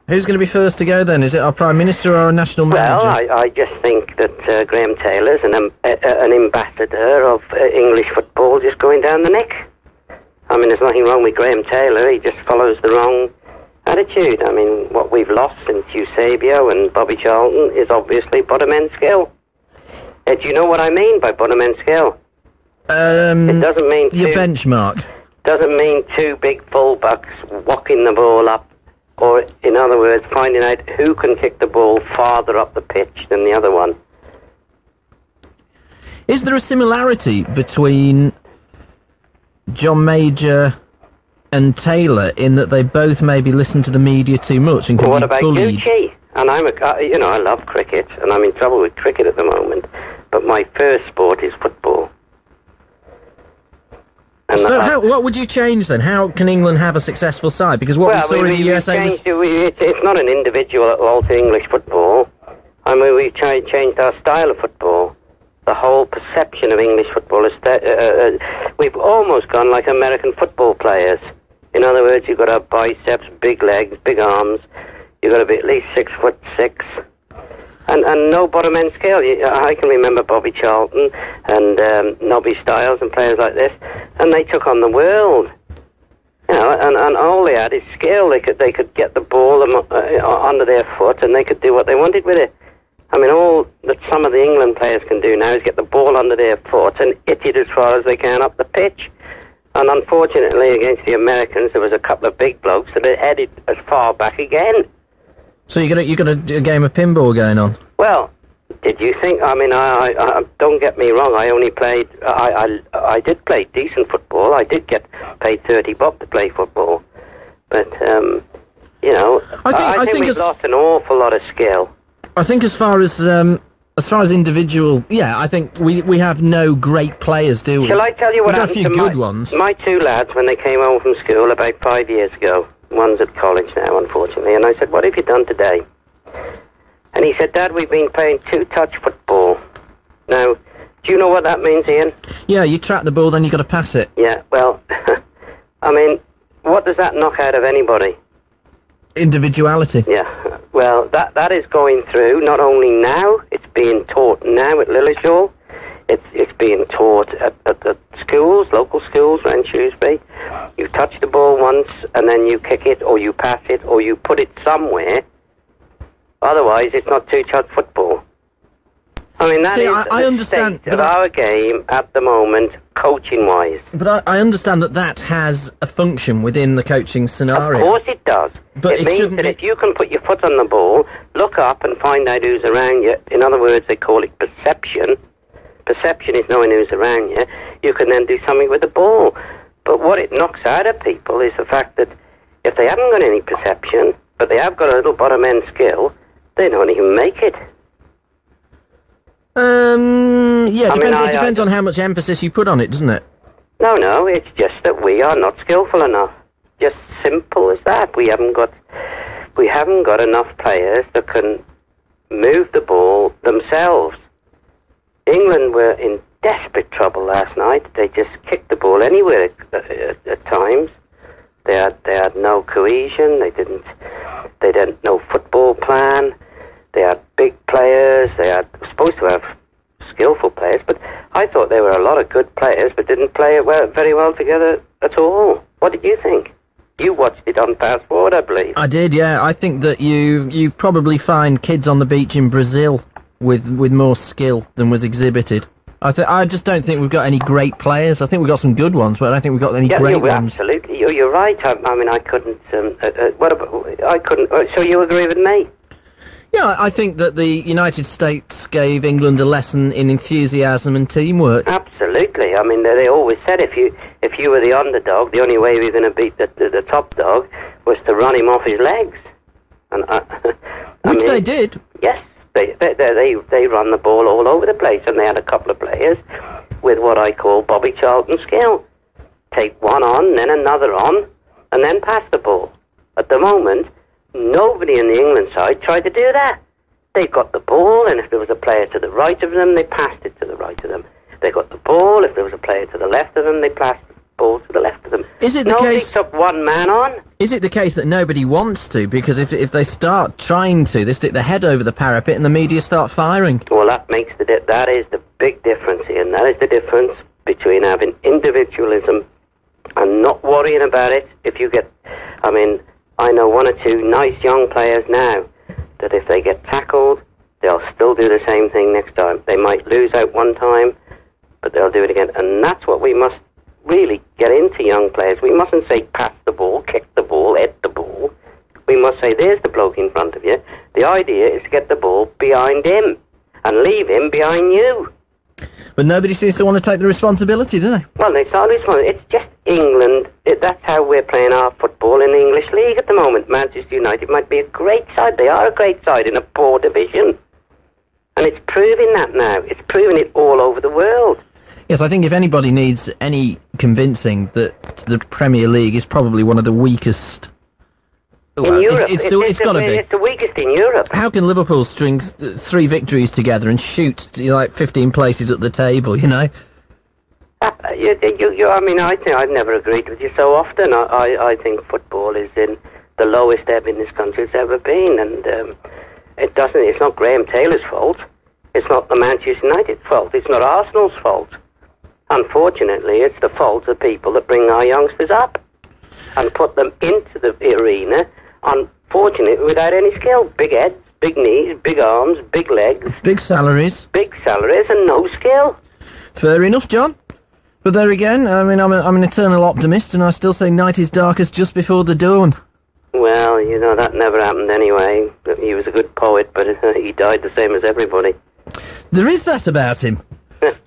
Speaker 5: Who's going to be first to go then? Is it our Prime Minister or our national manager?
Speaker 8: Well, I just think that Graham Taylor's an ambassador of English football just going down the neck. I mean, there's nothing wrong with Graham Taylor. He just follows the wrong attitude. I mean, what we've lost since Eusebio and Bobby Charlton is obviously bottom end skill. Do you know what I mean by bottom end skill? It doesn't mean
Speaker 5: your benchmark.
Speaker 8: Doesn't mean two big fullbacks walking the ball up, or in other words, finding out who can kick the ball farther up the pitch than the other one.
Speaker 5: Is there a similarity between John Major and Taylor in that they both maybe listen to the media too much and can
Speaker 8: what
Speaker 5: be
Speaker 8: about
Speaker 5: bullied?
Speaker 8: Gucci? And I love cricket, and I'm in trouble with cricket at the moment. But my first sport is football. And
Speaker 5: so what would you change then? How can England have a successful side? Because what we saw in the USA was...
Speaker 8: It's not an individual all to English football. I mean, we've changed our style of football. The whole perception of English football is... we've almost gone like American football players. In other words, you've got to have biceps, big legs, big arms. You've got to be at least 6'6". And no bottom end skill. I can remember Bobby Charlton and Nobby Stiles and players like this, and they took on the world. You know, and all they had is skill. They could get the ball under their foot, and they could do what they wanted with it. I mean, all that some of the England players can do now is get the ball under their foot and hit it as far as they can up the pitch. And unfortunately, against the Americans, there was a couple of big blokes that had headed as far back again.
Speaker 5: So you got a game of pinball going on?
Speaker 8: Well, did you think? I mean, I don't get me wrong. I only played. I did play decent football. I did get paid 30 bob to play football, but you know, I think we've lost an awful lot of skill.
Speaker 5: I think as far as individual, I think we have no great players, do we?
Speaker 8: Shall I tell you what happened
Speaker 5: to good ones?
Speaker 8: My two lads, when they came home from school about 5 years ago. One's at college now, unfortunately. And I said, what have you done today? And he said, Dad, we've been playing two-touch football. Now, do you know what that means, Ian? Yeah, you track the ball, then you've got to pass it. Yeah, well, I mean, what does that knock out of anybody? Individuality. Yeah, well, that is going through, not only now, it's being taught now at Lillishall. It's being taught at schools, local schools around Shrewsbury. You touch the ball once, and then you kick it, or you pass it, or you put it somewhere. Otherwise, it's not two-touch football. I mean, that is
Speaker 5: I understand,
Speaker 8: state of our game at the moment, coaching-wise.
Speaker 5: But I understand that has a function within the coaching scenario.
Speaker 8: Of course it does. But it means that if you can put your foot on the ball, look up and find out who's around you. In other words, they call it perception. Perception is knowing who's around you. You can then do something with the ball. But what it knocks out of people is the fact that if they haven't got any perception, but they have got a little bottom end skill, they don't even make it.
Speaker 5: It depends on how much emphasis you put on it, doesn't it?
Speaker 8: No, it's just that we are not skillful enough. Just simple as that. We haven't got enough players that can move the ball themselves. England were in desperate trouble last night. They just kicked the ball anywhere at times. They had no cohesion. They didn't no football plan. They had big players. They had supposed to have skillful players, but I thought there were a lot of good players, but didn't play it very well together at all. What did you think? You watched it on Fast Forward, I believe. I did, yeah. I think that you probably find kids on the beach in Brazil with more skill than was exhibited. I just don't think we've got any great players. I think we've got some good ones, but I don't think we've got any great ones. Absolutely, you're right. I mean, I couldn't. I couldn't. So you agree with me?
Speaker 5: Yeah, I think that the United States gave England a lesson in enthusiasm and teamwork. Absolutely. I mean, they always said if you were the underdog, the only way we were going to beat the top dog was to run him off his legs. And which they did.
Speaker 8: Yes. They run the ball all over the place, and they had a couple of players with what I call Bobby Charlton skill. Take one on, then another on, and then pass the ball. At the moment, nobody in the England side tried to do that. They got the ball, and if there was a player to the right of them, they passed it to the right of them. They got the ball, if there was a player to the left of them, they passed the ball to the left of them.
Speaker 5: Is it the
Speaker 8: Nobody
Speaker 5: case...
Speaker 8: took one man on.
Speaker 5: Is it the case that nobody wants to? Because if they start trying to, they stick their head over the parapet and the media start firing.
Speaker 8: Well, that makes that is the big difference, Ian. That is the difference between having individualism and not worrying about it. If you get... I mean, I know one or two nice young players now that if they get tackled, they'll still do the same thing next time. They might lose out one time, but they'll do it again. And that's what we must really get into young players. We mustn't say pass the ball, kick the ball, head the ball. We must say, there's the bloke in front of you. The idea is to get the ball behind him and leave him behind you.
Speaker 5: But nobody seems to want to take the responsibility, do they?
Speaker 8: Well, it's not responsibility. It's just England. That's how we're playing our football in the English League at the moment. Manchester United might be a great side. They are a great side in a poor division. And it's proving that now. It's proving it all over the world.
Speaker 5: Yes, I think if anybody needs any convincing that the Premier League is probably one of the weakest...
Speaker 8: In Europe.
Speaker 5: It's got to be.
Speaker 8: It's the weakest in Europe.
Speaker 5: How can Liverpool string 3 victories together and shoot like 15 places at the table, you know?
Speaker 8: I mean, I've never agreed with you so often. I think football is in the lowest ebb in this country it's ever been, and it's not Graham Taylor's fault. It's not the Manchester United fault. It's not Arsenal's fault. Unfortunately, it's the fault of people that bring our youngsters up and put them into the arena, unfortunately, without any skill. Big heads, big knees, big arms, big legs.
Speaker 5: Big salaries.
Speaker 8: Big salaries and no skill.
Speaker 5: Fair enough, John. But there again, I mean, I'm an eternal optimist, and I still say night is darkest just before the dawn.
Speaker 8: Well, you know, that never happened anyway. He was a good poet, but he died the same as everybody.
Speaker 5: There is that about him.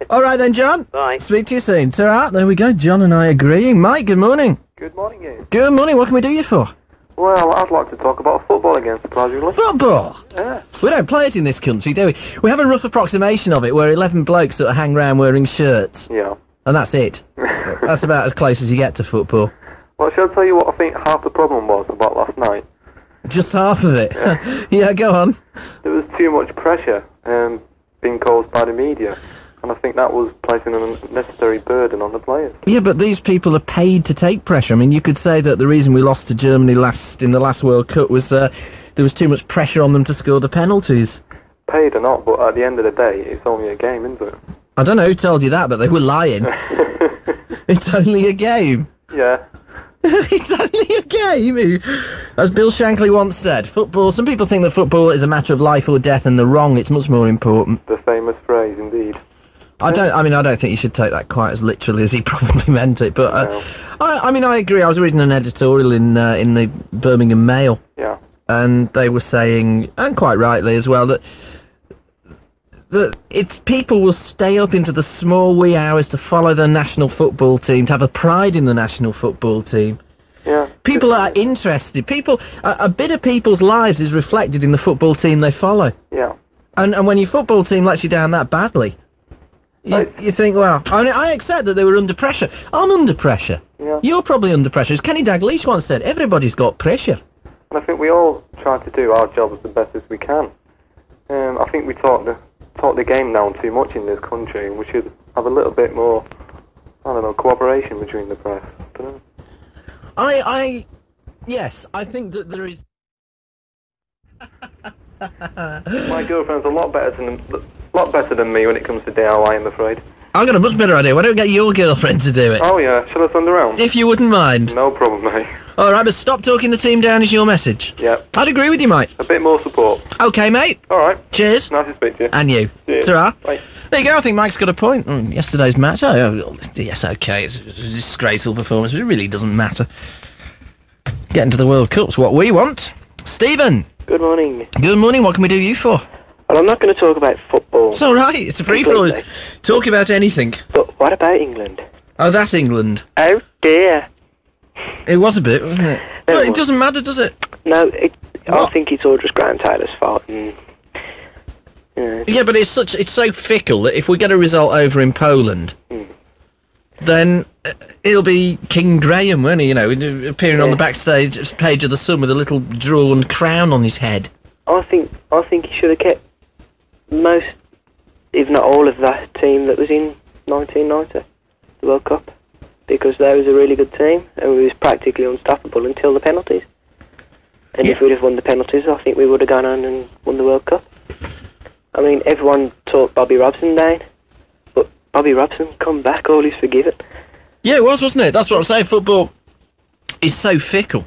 Speaker 5: All right then, John.
Speaker 8: Bye.
Speaker 5: Speak to you soon. Ta-ra. There we go. John and I agreeing. Mike, good morning.
Speaker 9: Good morning, Ian.
Speaker 5: Good morning. What can we do you for?
Speaker 9: Well, I'd like to talk about football again, surprisingly.
Speaker 5: Football?
Speaker 9: Yeah.
Speaker 5: We don't play it in this country, do we? We have a rough approximation of it, where 11 blokes sort of hang round wearing shirts.
Speaker 9: Yeah.
Speaker 5: And that's it. That's about as close as you get to football.
Speaker 9: Well, shall I tell you what I think half the problem was about last night?
Speaker 5: Just half of it? Yeah, go on.
Speaker 9: There was too much pressure being caused by the media. And I think that was placing an unnecessary burden on the players.
Speaker 5: Yeah, but these people are paid to take pressure. I mean, you could say that the reason we lost to Germany in the last World Cup was there was too much pressure on them to score the penalties.
Speaker 9: Paid or not, but at the end of the day, it's only a game, isn't it?
Speaker 5: I don't know who told you that, but they were lying. It's only a game.
Speaker 9: Yeah.
Speaker 5: It's only a game. As Bill Shankly once said, football. Some people think that football is a matter of life or death, and they're wrong. It's much more important.
Speaker 9: The famous phrase, indeed.
Speaker 5: I don't think you should take that quite as literally as he probably meant it. But
Speaker 9: No.
Speaker 5: I agree. I was reading an editorial in the Birmingham Mail.
Speaker 9: Yeah.
Speaker 5: And they were saying, and quite rightly as well, that it's people will stay up into the small wee hours to follow the national football team, to have a pride in the national football team.
Speaker 9: Yeah.
Speaker 5: People are interested. A bit of people's lives is reflected in the football team they follow.
Speaker 9: Yeah.
Speaker 5: And when your football team lets you down that badly, you think, well, I accept that they were under pressure. I'm under pressure.
Speaker 9: Yeah.
Speaker 5: You're probably under pressure. As Kenny Dalglish once said, everybody's got pressure.
Speaker 9: And I think we all try to do our jobs the best as we can. I think we talk the game down too much in this country, and we should have a little bit more, cooperation between the press.
Speaker 5: Yes, I think that there is...
Speaker 9: My girlfriend's a lot better than me when it comes to DIY, I'm afraid.
Speaker 5: I've got a much better idea. Why don't we get your girlfriend to do it?
Speaker 9: Oh yeah, shall I send her around?
Speaker 5: If you wouldn't mind.
Speaker 9: No problem, mate.
Speaker 5: All right, but stop talking the team down is your message.
Speaker 9: Yep.
Speaker 5: I'd agree with you, mate.
Speaker 9: A bit more support.
Speaker 5: Okay, mate.
Speaker 9: All right.
Speaker 5: Cheers.
Speaker 9: Nice to speak to you.
Speaker 5: And you.
Speaker 9: Cheers.
Speaker 5: Ta-ra.
Speaker 9: Bye.
Speaker 5: There you go. I think Mike's got a point. Yesterday's match. Yes, okay. It's a disgraceful performance, but it really doesn't matter. Getting to the World Cup's what we want. Stephen.
Speaker 10: Good morning.
Speaker 5: Good morning. What can we do you for?
Speaker 10: Well, I'm not going to talk about football.
Speaker 5: It's all right. It's a free-for-all. Talk about anything.
Speaker 10: But what about England?
Speaker 5: Oh, that's England.
Speaker 10: Oh, dear.
Speaker 5: It was a bit, wasn't it?
Speaker 10: No,
Speaker 5: But it doesn't matter, does it?
Speaker 10: No, I think it's all just Grant Taylor's fault.
Speaker 5: Yeah, but it's so fickle that if we get a result over in Poland, then it'll be King Graham, won't he? You know, appearing on the backstage page of the Sun with a little drawn crown on his head.
Speaker 10: I think he should have kept most, if not all, of that team that was in 1990, the World Cup, because they was a really good team and we was practically unstoppable until the penalties. And if we'd have won the penalties, I think we would have gone on and won the World Cup. I mean, everyone talked Bobby Robson down, but Bobby Robson come back, all is forgiven.
Speaker 5: Yeah, it was, wasn't it? That's what I'm saying. Football is so fickle.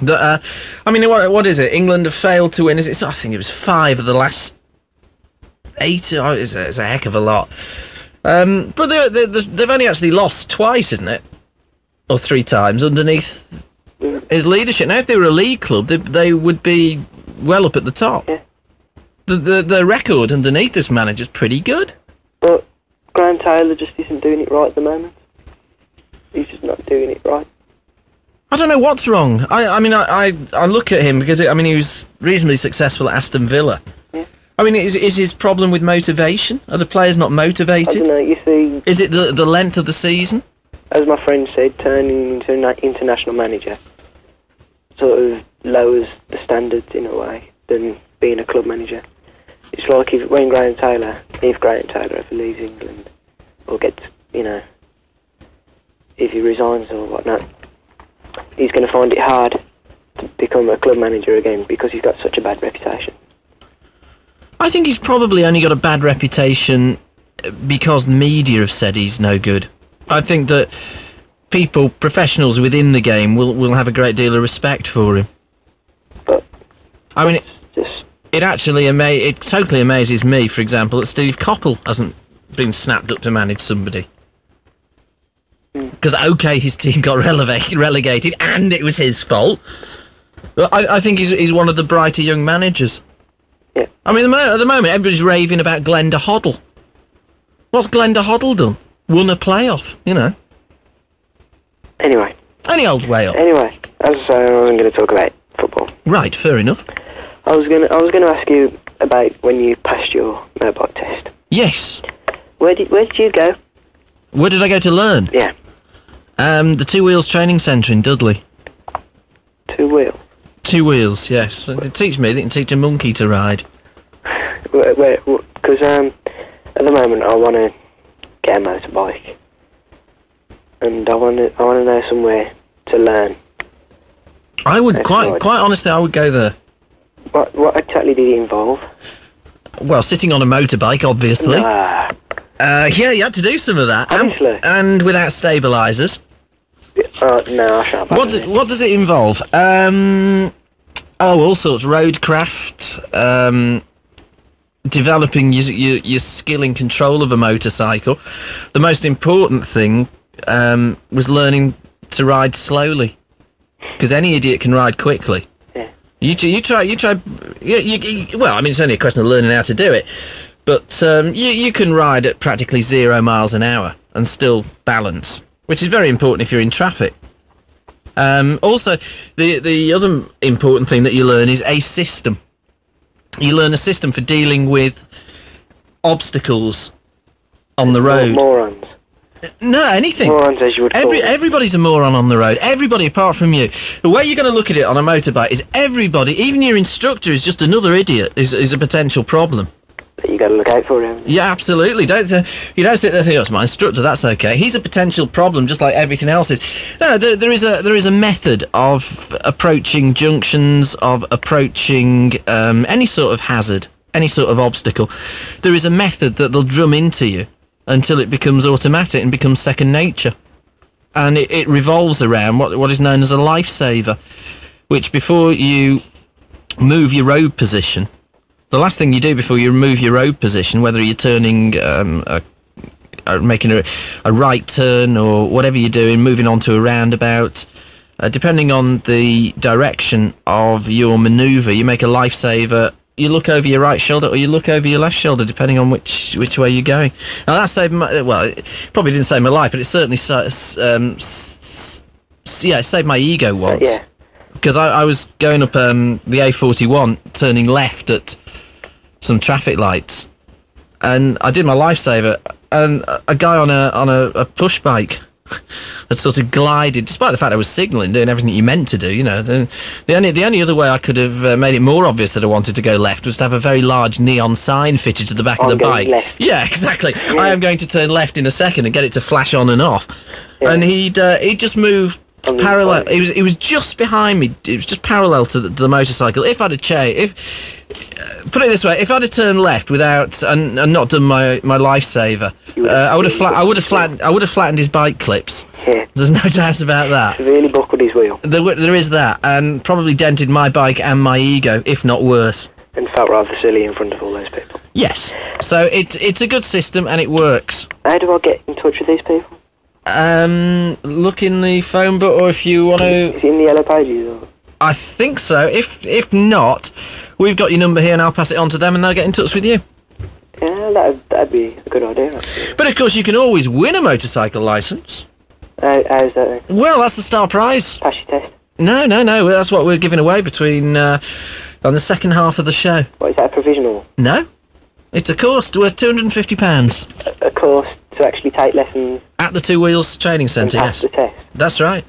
Speaker 5: That, I mean, what is it? England have failed to win. I think it was 5 of the last 8. Oh, it's a heck of a lot. But they've only actually lost twice, isn't it? Or 3 times underneath his leadership. Now, if they were a league club, they would be well up at the top.
Speaker 10: Yeah.
Speaker 5: The record underneath this manager's pretty good.
Speaker 10: But Graham Taylor just isn't doing it right at the moment. He's just not doing it right.
Speaker 5: I don't know what's wrong. I mean, I look at him because, he was reasonably successful at Aston Villa.
Speaker 10: Yeah.
Speaker 5: I mean, is his problem with motivation? Are the players not motivated?
Speaker 10: I don't know, you see...
Speaker 5: Is it the length of the season?
Speaker 10: As my friend said, turning into an international manager sort of lowers the standards in a way than being a club manager. It's like if Graham Taylor ever leaves England, or gets, if he resigns or whatnot, he's going to find it hard to become a club manager again because he's got such a bad reputation.
Speaker 5: I think he's probably only got a bad reputation because the media have said he's no good. I think that professionals within the game will have a great deal of respect for him.
Speaker 10: But
Speaker 5: I mean, it totally amazes me, for example, that Steve Coppell hasn't been snapped up to manage somebody. Because, okay, his team got relegated, and it was his fault. But I think he's one of the brighter young managers.
Speaker 10: Yeah.
Speaker 5: I mean, at the moment, everybody's raving about Glenda Hoddle. What's Glenda Hoddle done? Won a playoff,
Speaker 10: Anyway.
Speaker 5: Any old way up.
Speaker 10: Anyway, as I say, I wasn't going to talk about football.
Speaker 5: Right, fair enough.
Speaker 10: I was going to ask you about when you passed your motorbike test.
Speaker 5: Yes.
Speaker 10: Where did you go?
Speaker 5: Where did I go to learn?
Speaker 10: Yeah.
Speaker 5: The Two Wheels Training Centre in Dudley.
Speaker 10: 2 Wheels?
Speaker 5: 2 Wheels, yes. They can teach a monkey to ride.
Speaker 10: Because at the moment I want to get a motorbike, and I want to know somewhere to learn.
Speaker 5: I would quite honestly, I would go there.
Speaker 10: What exactly did it involve?
Speaker 5: Well, sitting on a motorbike, obviously.
Speaker 10: Nah.
Speaker 5: Yeah, you had to do some of that.
Speaker 10: Honestly.
Speaker 5: And without stabilisers.
Speaker 10: No, I shan't.
Speaker 5: What does it involve? All sorts. Roadcraft, developing your skill in control of a motorcycle. The most important thing was learning to ride slowly, because any idiot can ride quickly.
Speaker 10: Yeah.
Speaker 5: You try. Well, I mean, it's only a question of learning how to do it. But you can ride at practically 0 miles an hour and still balance, which is very important if you're in traffic. Also, the other important thing that you learn is a system. You learn a system for dealing with obstacles on the road.
Speaker 10: Morons.
Speaker 5: No, anything.
Speaker 10: Morons, as you would call them.
Speaker 5: Everybody's a moron on the road. Everybody apart from you. The way you're going to look at it on a motorbike is everybody, even your instructor, is just another idiot, is a potential problem.
Speaker 10: You got to look out for him.
Speaker 5: Yeah, absolutely. You don't sit there and think, "Oh, it's my instructor. That's okay." He's a potential problem, just like everything else is. No, there is a method of approaching junctions, of approaching any sort of hazard, any sort of obstacle. There is a method that they'll drum into you until it becomes automatic and becomes second nature, and it revolves around what is known as a lifesaver, which before you move your road position. The last thing you do before you remove your road position, whether you're turning, making a right turn or whatever you're doing, moving onto a roundabout, depending on the direction of your manoeuvre, you make a lifesaver. You look over your right shoulder or you look over your left shoulder, depending on which way you're going. Now that saved it probably didn't save my life, but it certainly it saved my ego once.
Speaker 10: Yeah.
Speaker 5: Because I was going up the A41, turning left at some traffic lights, and I did my lifesaver, and a guy on a push bike had sort of glided, despite the fact I was signalling, doing everything you meant to do, you know. The only other way I could have made it more obvious that I wanted to go left was to have a very large neon sign fitted to the back of the bike. Left. Yeah, exactly. Yeah. I am going to turn left in a second and get it to flash on and off. Yeah. And he'd just moved parallel. He was just behind me. It was just parallel to the motorcycle. If I'd have put it this way, if I'd have turned left without and not done my lifesaver, I would have flattened his bike clips. Yeah. There's no doubt about that.
Speaker 10: Severely buckled his wheel.
Speaker 5: There is that, and probably dented my bike and my ego, if not worse.
Speaker 10: And felt rather silly in front of all those people.
Speaker 5: Yes. So it's a good system and it works.
Speaker 10: How do I get in touch with these people?
Speaker 5: Look in the phone book, or if you want to...
Speaker 10: Is it in the yellow pages? Or?
Speaker 5: I think so. If not, we've got your number here and I'll pass it on to them and they'll get in touch with you.
Speaker 10: Yeah, that'd be a good idea, actually.
Speaker 5: But of course you can always win a motorcycle licence.
Speaker 10: How's that?
Speaker 5: Well, that's the star prize.
Speaker 10: Pass your test?
Speaker 5: No, that's what we're giving away between... on the second half of the show.
Speaker 10: What, is that a provisional?
Speaker 5: No. It's a course worth £250.
Speaker 10: A course to actually take lessons?
Speaker 5: At the Two Wheels Training Centre, yes.
Speaker 10: The test?
Speaker 5: That's right.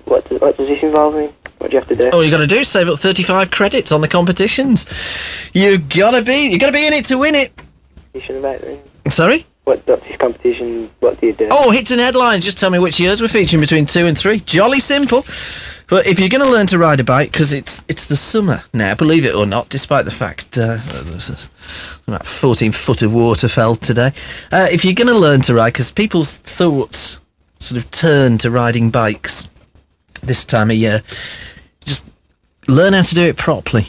Speaker 10: What does this involve in? What do you have to do?
Speaker 5: All you got to do is save up 35 credits on the competitions. You gotta be in it to win it.
Speaker 10: About it?
Speaker 5: Sorry?
Speaker 10: What's this competition? What do you do?
Speaker 5: Oh, hits and headlines. Just tell me which years we're featuring between 2 and 3. Jolly simple. But if you're going to learn to ride a bike, because it's the summer now, believe it or not, despite the fact there's about 14 foot of water fell today, if you're going to learn to ride, because people's thoughts sort of turn to riding bikes this time of year, just learn how to do it properly.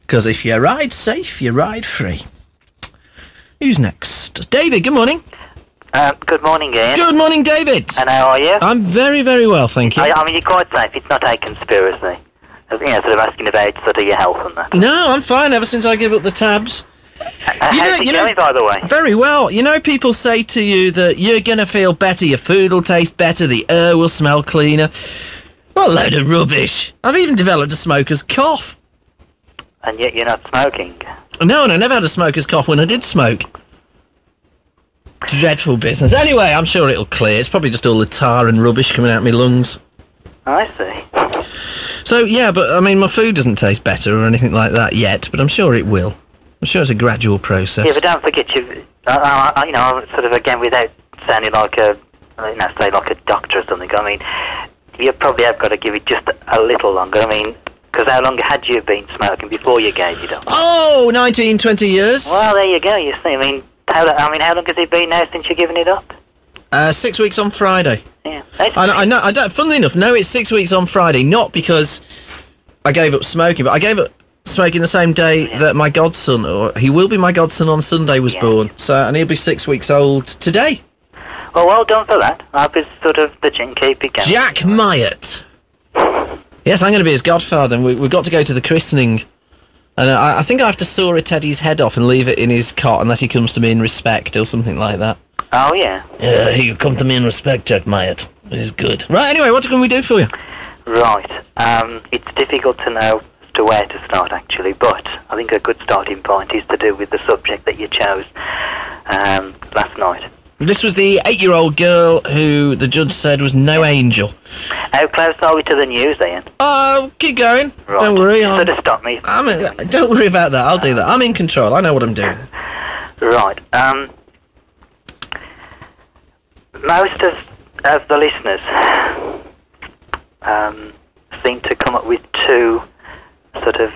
Speaker 5: Because if you ride safe, you ride free. Who's next? David, good morning.
Speaker 11: Good morning, Ian.
Speaker 5: Good morning, David.
Speaker 11: And how are you?
Speaker 5: I'm very, very well, thank you.
Speaker 11: I mean, you're quite safe. It's not a conspiracy. You know, sort of asking about sort of your health and that.
Speaker 5: No, I'm fine ever since I gave up the tabs.
Speaker 11: How's it going, by the way?
Speaker 5: Very well. You know, people say to you that you're going to feel better, your food will taste better, the air will smell cleaner. What a load of rubbish. I've even developed a smoker's cough.
Speaker 11: And yet you're not smoking?
Speaker 5: No, I never had a smoker's cough when I did smoke. Dreadful business. Anyway, I'm sure it'll clear. It's probably just all the tar and rubbish coming out of my lungs.
Speaker 11: I see.
Speaker 5: So, yeah, but, I mean, my food doesn't taste better or anything like that yet, but I'm sure it will. I'm sure it's a gradual process.
Speaker 11: Yeah, but don't forget, you know, sort of, again, without sounding like say like a doctor or something, I mean, you probably have got to give it just a little longer. I mean, because how long had you been smoking before you gave it up?
Speaker 5: Oh, 19, 20 years.
Speaker 11: Well, there you go, you see. I mean, how long has it been now since you've given it up?
Speaker 5: 6 weeks on Friday.
Speaker 11: Yeah.
Speaker 5: I know. I don't. Funnily enough, no, it's 6 weeks on Friday. Not because I gave up smoking, but I gave up smoking the same day that my godson, or he will be my godson on Sunday, was born. So, and he'll be 6 weeks old today.
Speaker 11: Well done for that. I'll be sort of the gin keeper going.
Speaker 5: Jack Myatt. Yes, I'm going to be his godfather, and we've got to go to the christening. And I think I have to saw a Teddy's head off and leave it in his cot unless he comes to me in respect or something like that.
Speaker 11: Oh, yeah?
Speaker 5: Yeah, he come to me in respect, Jack Myatt. It is good. Right, anyway, what can we do for you?
Speaker 11: Right. It's difficult to know as to where to start, actually, but I think a good starting point is to do with the subject that you chose last night.
Speaker 5: This was the 8-year-old girl who the judge said was no angel.
Speaker 11: How close are we to the news, Ian?
Speaker 5: Oh, keep going.
Speaker 11: Right.
Speaker 5: Don't worry.
Speaker 11: Sort of stop me.
Speaker 5: Don't worry about that. I'll do that. I'm in control. I know what I'm doing.
Speaker 11: Right. Most of the listeners seem to come up with two sort of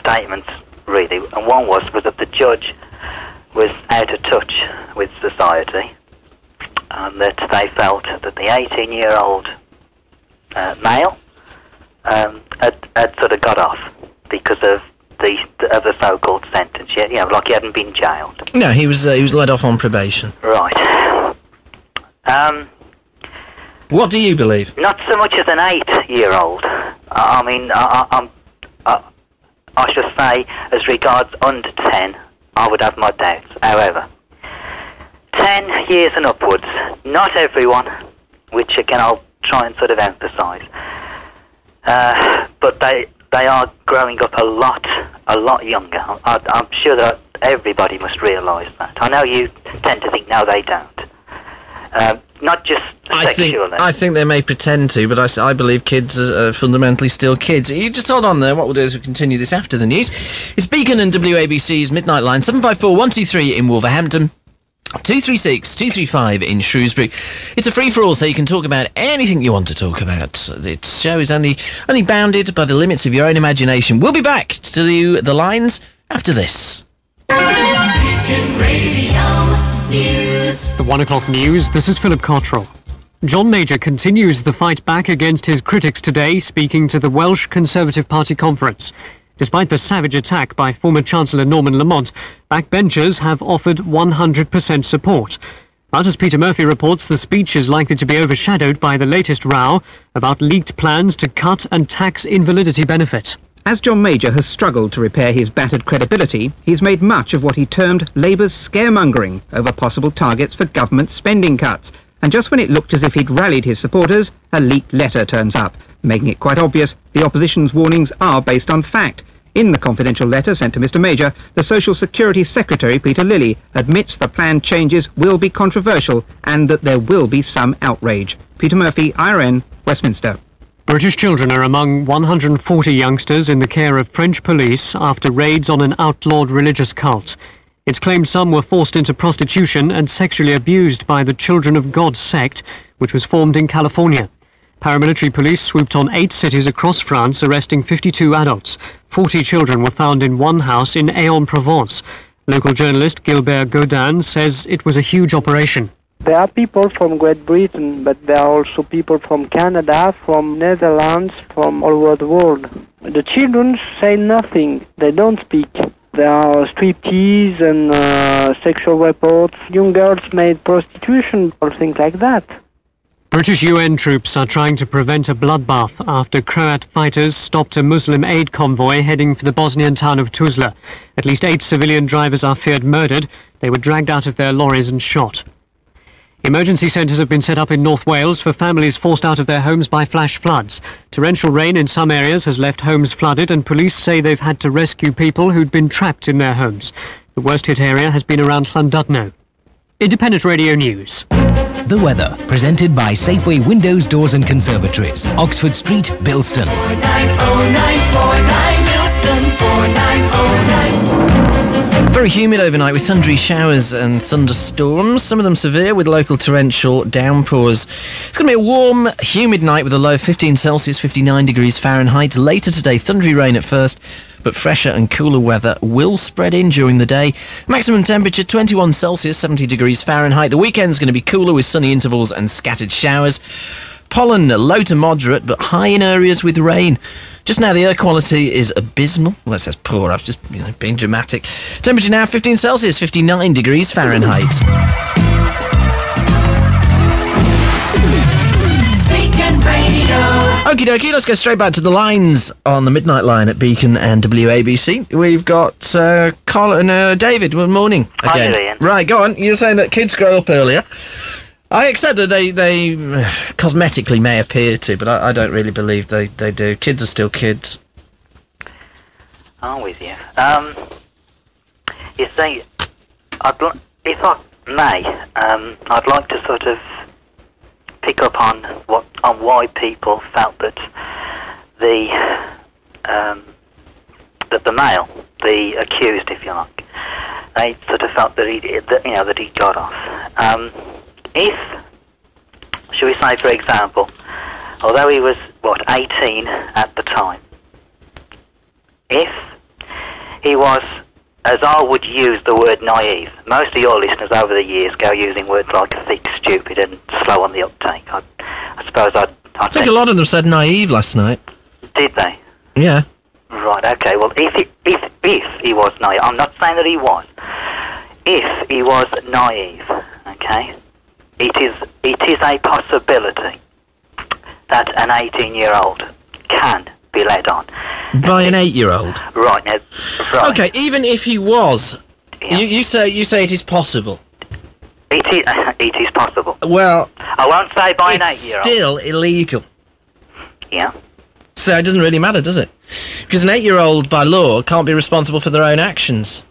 Speaker 11: statements, really. And one was that the judge was out of touch with society, and that they felt that the 18-year-old male had sort of got off because of the so-called sentence. You know, like he hadn't been jailed.
Speaker 5: No, he was let off on probation.
Speaker 11: Right.
Speaker 5: What do you believe?
Speaker 11: Not so much as an 8-year-old. I mean, I should say, as regards under 10, I would have my doubts. However, 10 years and upwards, not everyone, which again I'll try and sort of emphasise, but they are growing up a lot younger. I'm sure that everybody must realise that. I know you tend to think, no, they don't. Not just sexually.
Speaker 5: I think they may pretend to, but I believe kids are fundamentally still kids. You just hold on there. What we'll do is we'll continue this after the news. It's Beacon and WABC's Midnight Line, 754-123 in Wolverhampton, 236-235 in Shrewsbury. It's a free-for-all, so you can talk about anything you want to talk about. This show is only bounded by the limits of your own imagination. We'll be back to the lines after this.
Speaker 2: Beacon Radio News. The 1 o'clock news, this is Philip Cottrell. John Major continues the fight back against his critics today, speaking to the Welsh Conservative Party conference. Despite the savage attack by former Chancellor Norman Lamont, backbenchers have offered 100% support. But as Peter Murphy reports, the speech is likely to be overshadowed by the latest row about leaked plans to cut and tax invalidity benefit.
Speaker 12: As John Major has struggled to repair his battered credibility, he's made much of what he termed Labour's scaremongering over possible targets for government spending cuts. And just when it looked as if he'd rallied his supporters, a leaked letter turns up, making it quite obvious the opposition's warnings are based on fact. In the confidential letter sent to Mr Major, the Social Security Secretary, Peter Lilly, admits the planned changes will be controversial and that there will be some outrage. Peter Murphy, IRN, Westminster.
Speaker 2: British children are among 140 youngsters in the care of French police after raids on an outlawed religious cult. It's claimed some were forced into prostitution and sexually abused by the Children of God sect, which was formed in California. Paramilitary police swooped on 8 cities across France, arresting 52 adults. 40 children were found in one house in Aix-en-Provence. Local journalist Gilbert Godin says it was a huge operation.
Speaker 13: There are people from Great Britain, but there are also people from Canada, from Netherlands, from all over the world. The children say nothing. They don't speak. There are striptease and sexual reports. Young girls made prostitution or things like that.
Speaker 2: British UN troops are trying to prevent a bloodbath after Croat fighters stopped a Muslim aid convoy heading for the Bosnian town of Tuzla. At least 8 civilian drivers are feared murdered. They were dragged out of their lorries and shot. Emergency centres have been set up in North Wales for families forced out of their homes by flash floods. Torrential rain in some areas has left homes flooded, and police say they've had to rescue people who'd been trapped in their homes. The worst hit area has been around Llandudno. Independent Radio News.
Speaker 3: The weather, presented by Safeway Windows, Doors and Conservatories, Oxford Street, Bilston.
Speaker 14: 4909 Bilston 4909.
Speaker 5: Very humid overnight with thundery showers and thunderstorms, some of them severe with local torrential downpours. It's going to be a warm, humid night with a low of 15 Celsius, 59 degrees Fahrenheit. Later today, thundery rain at first, but fresher and cooler weather will spread in during the day. Maximum temperature 21 Celsius, 70 degrees Fahrenheit. The weekend's going to be cooler with sunny intervals and scattered showers. Pollen low to moderate, but high in areas with rain. Just now the air quality is abysmal. Well, it says poor. I've just being dramatic. Temperature now 15 Celsius, 59 degrees Fahrenheit.
Speaker 14: Beacon Radio.
Speaker 5: Okie dokie, let's go straight back to the lines on the Midnight Line at Beacon and WABC. We've got Colin, David. Good morning again.
Speaker 11: Hi, Ian.
Speaker 5: Right, go on. You were saying that kids grow up earlier. I accept that they cosmetically may appear to, but I don't really believe they do. Kids are still kids.
Speaker 11: I'm with you. You see, if I may, I'd like to sort of pick up on why people felt that the male, the accused, if you like, they sort of felt that he got off. If, shall we say, for example, although he was 18 at the time, if he was, as I would use the word naive, most of your listeners over the years go using words like thick, stupid, and slow on the uptake. I suppose I
Speaker 5: think a lot of them said naive last night.
Speaker 11: Did they?
Speaker 5: Yeah.
Speaker 11: Right. Okay. Well, if he was naive, I'm not saying that he was. If he was naive, okay, it is a possibility that an 18-year-old can be led on
Speaker 5: by an 8-year-old.
Speaker 11: Right now. Right.
Speaker 5: Okay. Even if he was, yeah. you say it is possible.
Speaker 11: It is possible.
Speaker 5: Well,
Speaker 11: I won't say by an 8-year-old.
Speaker 5: Still illegal.
Speaker 11: Yeah.
Speaker 5: So it doesn't really matter, does it? Because an 8-year-old, by law, can't be responsible for their own actions.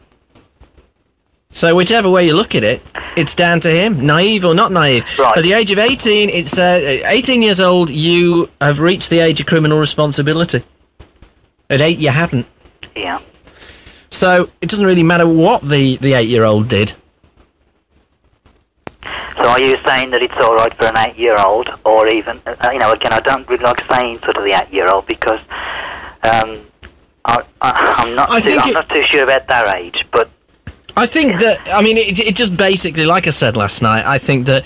Speaker 5: So whichever way you look at it, it's down to him, naive or not naive.
Speaker 11: Right.
Speaker 5: At the age of 18, it's 18 years old, you have reached the age of criminal responsibility. At 8, you haven't.
Speaker 11: Yeah.
Speaker 5: So it doesn't really matter what the 8-year-old did.
Speaker 11: So are you saying that it's all right for an 8-year-old, or even, again, I don't really like saying sort of the 8-year-old because I'm not too sure about their age, but
Speaker 5: I think that, it just basically, like I said last night, I think that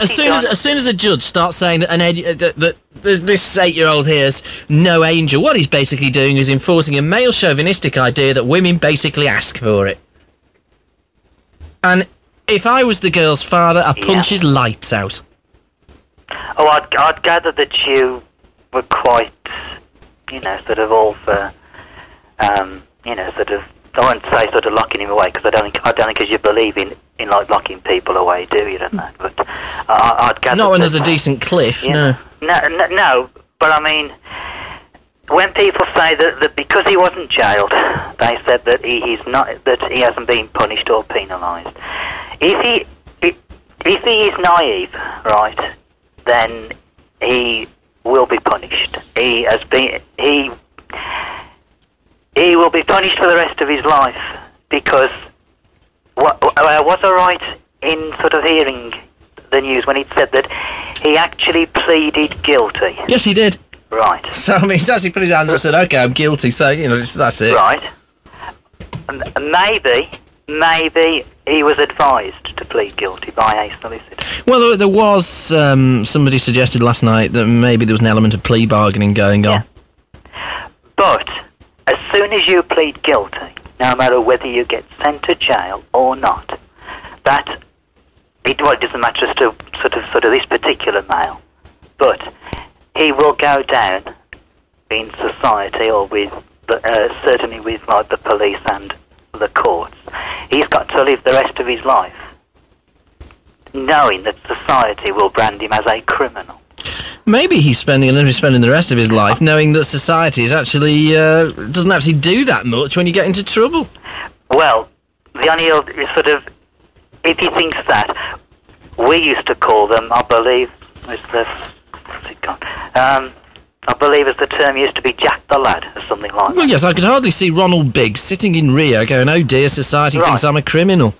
Speaker 5: as soon as a judge starts saying that that this 8-year-old here's no angel, what he's basically doing is enforcing a male chauvinistic idea that women basically ask for it. And if I was the girl's father, I'd punch his lights out.
Speaker 11: Oh, I'd gather that you were quite, sort of all for, sort of, I won't say sort of locking him away, because I don't think as you believe in like locking people away, do you? Don't know. But I'd gather
Speaker 5: not when there's a decent cliff. No.
Speaker 11: No. But I mean, when people say that because he wasn't jailed, they said that he hasn't been punished or penalised. If he is naive, right, then he will be punished. He will be punished for the rest of his life, because was I right in sort of hearing the news when he said that he actually pleaded guilty?
Speaker 5: Yes, he did.
Speaker 11: Right.
Speaker 5: So, he's actually put his hands up and said, OK, I'm guilty, so, that's it.
Speaker 11: Right. Maybe he was advised to plead guilty by a solicitor.
Speaker 5: Well, there was, somebody suggested last night that maybe there was an element of plea bargaining going on.
Speaker 11: But as soon as you plead guilty, no matter whether you get sent to jail or not, it doesn't matter as to sort of this particular male, but he will go down in society, or with certainly with like the police and the courts. He's got to live the rest of his life knowing that society will brand him as a criminal.
Speaker 5: Maybe he's spending the rest of his life knowing that society is actually doesn't actually do that much when you get into trouble.
Speaker 11: Well, the only sort of, if he thinks that, we used to call them, I believe, what's it gone? I believe as the term used to be, Jack the Lad, or something like that.
Speaker 5: Well, yes, I could hardly see Ronald Biggs sitting in Rio going, oh dear, society thinks I'm a criminal.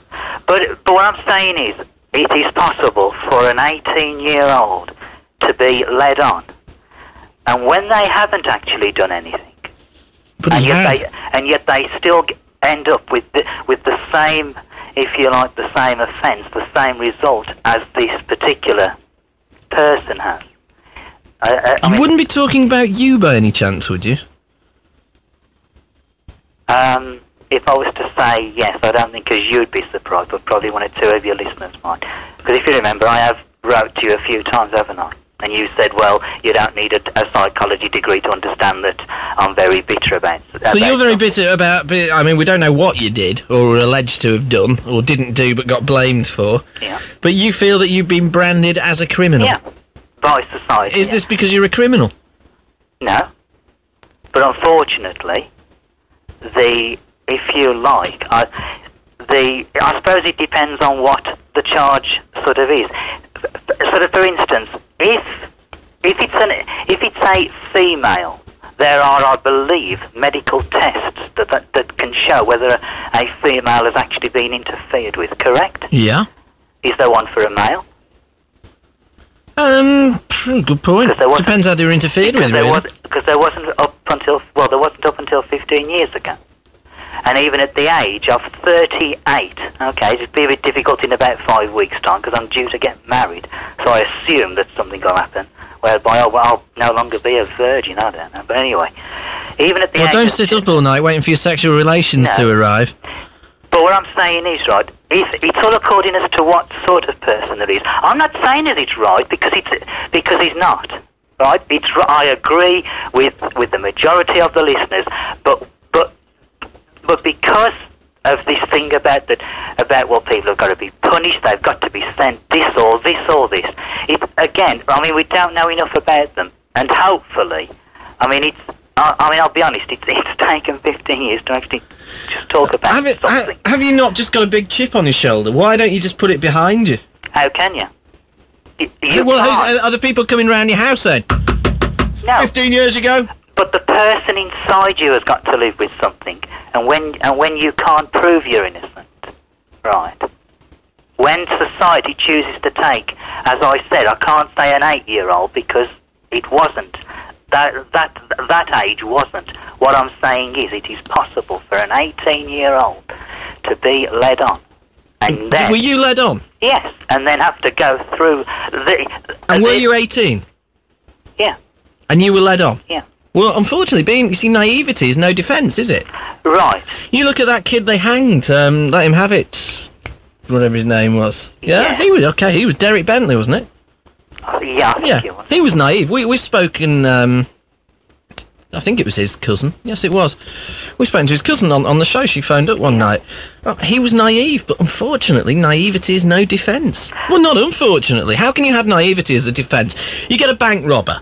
Speaker 11: But what I'm saying is, it is possible for an 18-year-old to be led on, and when they haven't actually done anything, and yet they still end up with the same, if you like, the same offence, the same result as this particular person has.
Speaker 5: You wouldn't be talking about you by any chance, would you?
Speaker 11: If I was to say yes, I don't think as you'd be surprised, but probably one or two of your listeners might. Because if you remember, I have wrote to you a few times, haven't I? And you said, well, you don't need a psychology degree to understand that I'm very bitter about
Speaker 5: So you're very bitter about, we don't know what you did, or were alleged to have done, or didn't do but got blamed for.
Speaker 11: Yeah.
Speaker 5: But you feel that you've been branded as a criminal.
Speaker 11: Yeah. By society.
Speaker 5: Is this because you're a criminal?
Speaker 11: No. But unfortunately, if you like, I suppose it depends on what the charge sort of is. Sort of, for instance, if it's a female, there are, I believe, medical tests that can show whether a female has actually been interfered with. Correct?
Speaker 5: Yeah.
Speaker 11: Is there one for a male?
Speaker 5: Good point. Depends how they were interfered with, really.
Speaker 11: Because there wasn't up until 15 years ago. And even at the age of 38, okay, it'd be a bit difficult in about 5 weeks' time because I'm due to get married. So I assume that something will happen whereby I'll no longer be a virgin, I don't know. But anyway, even at the age
Speaker 5: Well, don't sit up all night waiting for your sexual relations to arrive.
Speaker 11: But what I'm saying is, right, it's all according as to what sort of person there is. I'm not saying that it's right because it's not, right? I agree with the majority of the listeners, but because of this thing about well, people have got to be punished, they've got to be sent this or this or this. We don't know enough about them, and hopefully, I mean, I'll be honest, it's taken 15 years to actually just talk about something.
Speaker 5: Have you not just got a big chip on your shoulder? Why don't you just put it behind you?
Speaker 11: How can you?
Speaker 5: Are the people coming round your house then?
Speaker 11: No.
Speaker 5: 15 years ago?
Speaker 11: But the person inside you has got to live with something, and when you can't prove you're innocent, right? When society chooses to take, as I said, I can't say an 8-year-old because it wasn't. That age wasn't. What I'm saying is, it is possible for an 18-year-old to be led on. And then,
Speaker 5: were you led on?
Speaker 11: Yes, and then have to go through the...
Speaker 5: And were you 18?
Speaker 11: Yeah.
Speaker 5: And you were led on?
Speaker 11: Yeah.
Speaker 5: Well, unfortunately, you see, naivety is no defence, is it?
Speaker 11: Right.
Speaker 5: You look at that kid they hanged, let him have it, whatever his name was. Yeah? He was, okay, he was Derek Bentley, wasn't it?
Speaker 11: Yeah, I think it was.
Speaker 5: He was naive. We've spoken, I think it was his cousin. Yes, it was. We spoke to his cousin on the show. She phoned up one night. Well, he was naive, but unfortunately, naivety is no defence. Well, not unfortunately. How can you have naivety as a defence? You get a bank robber,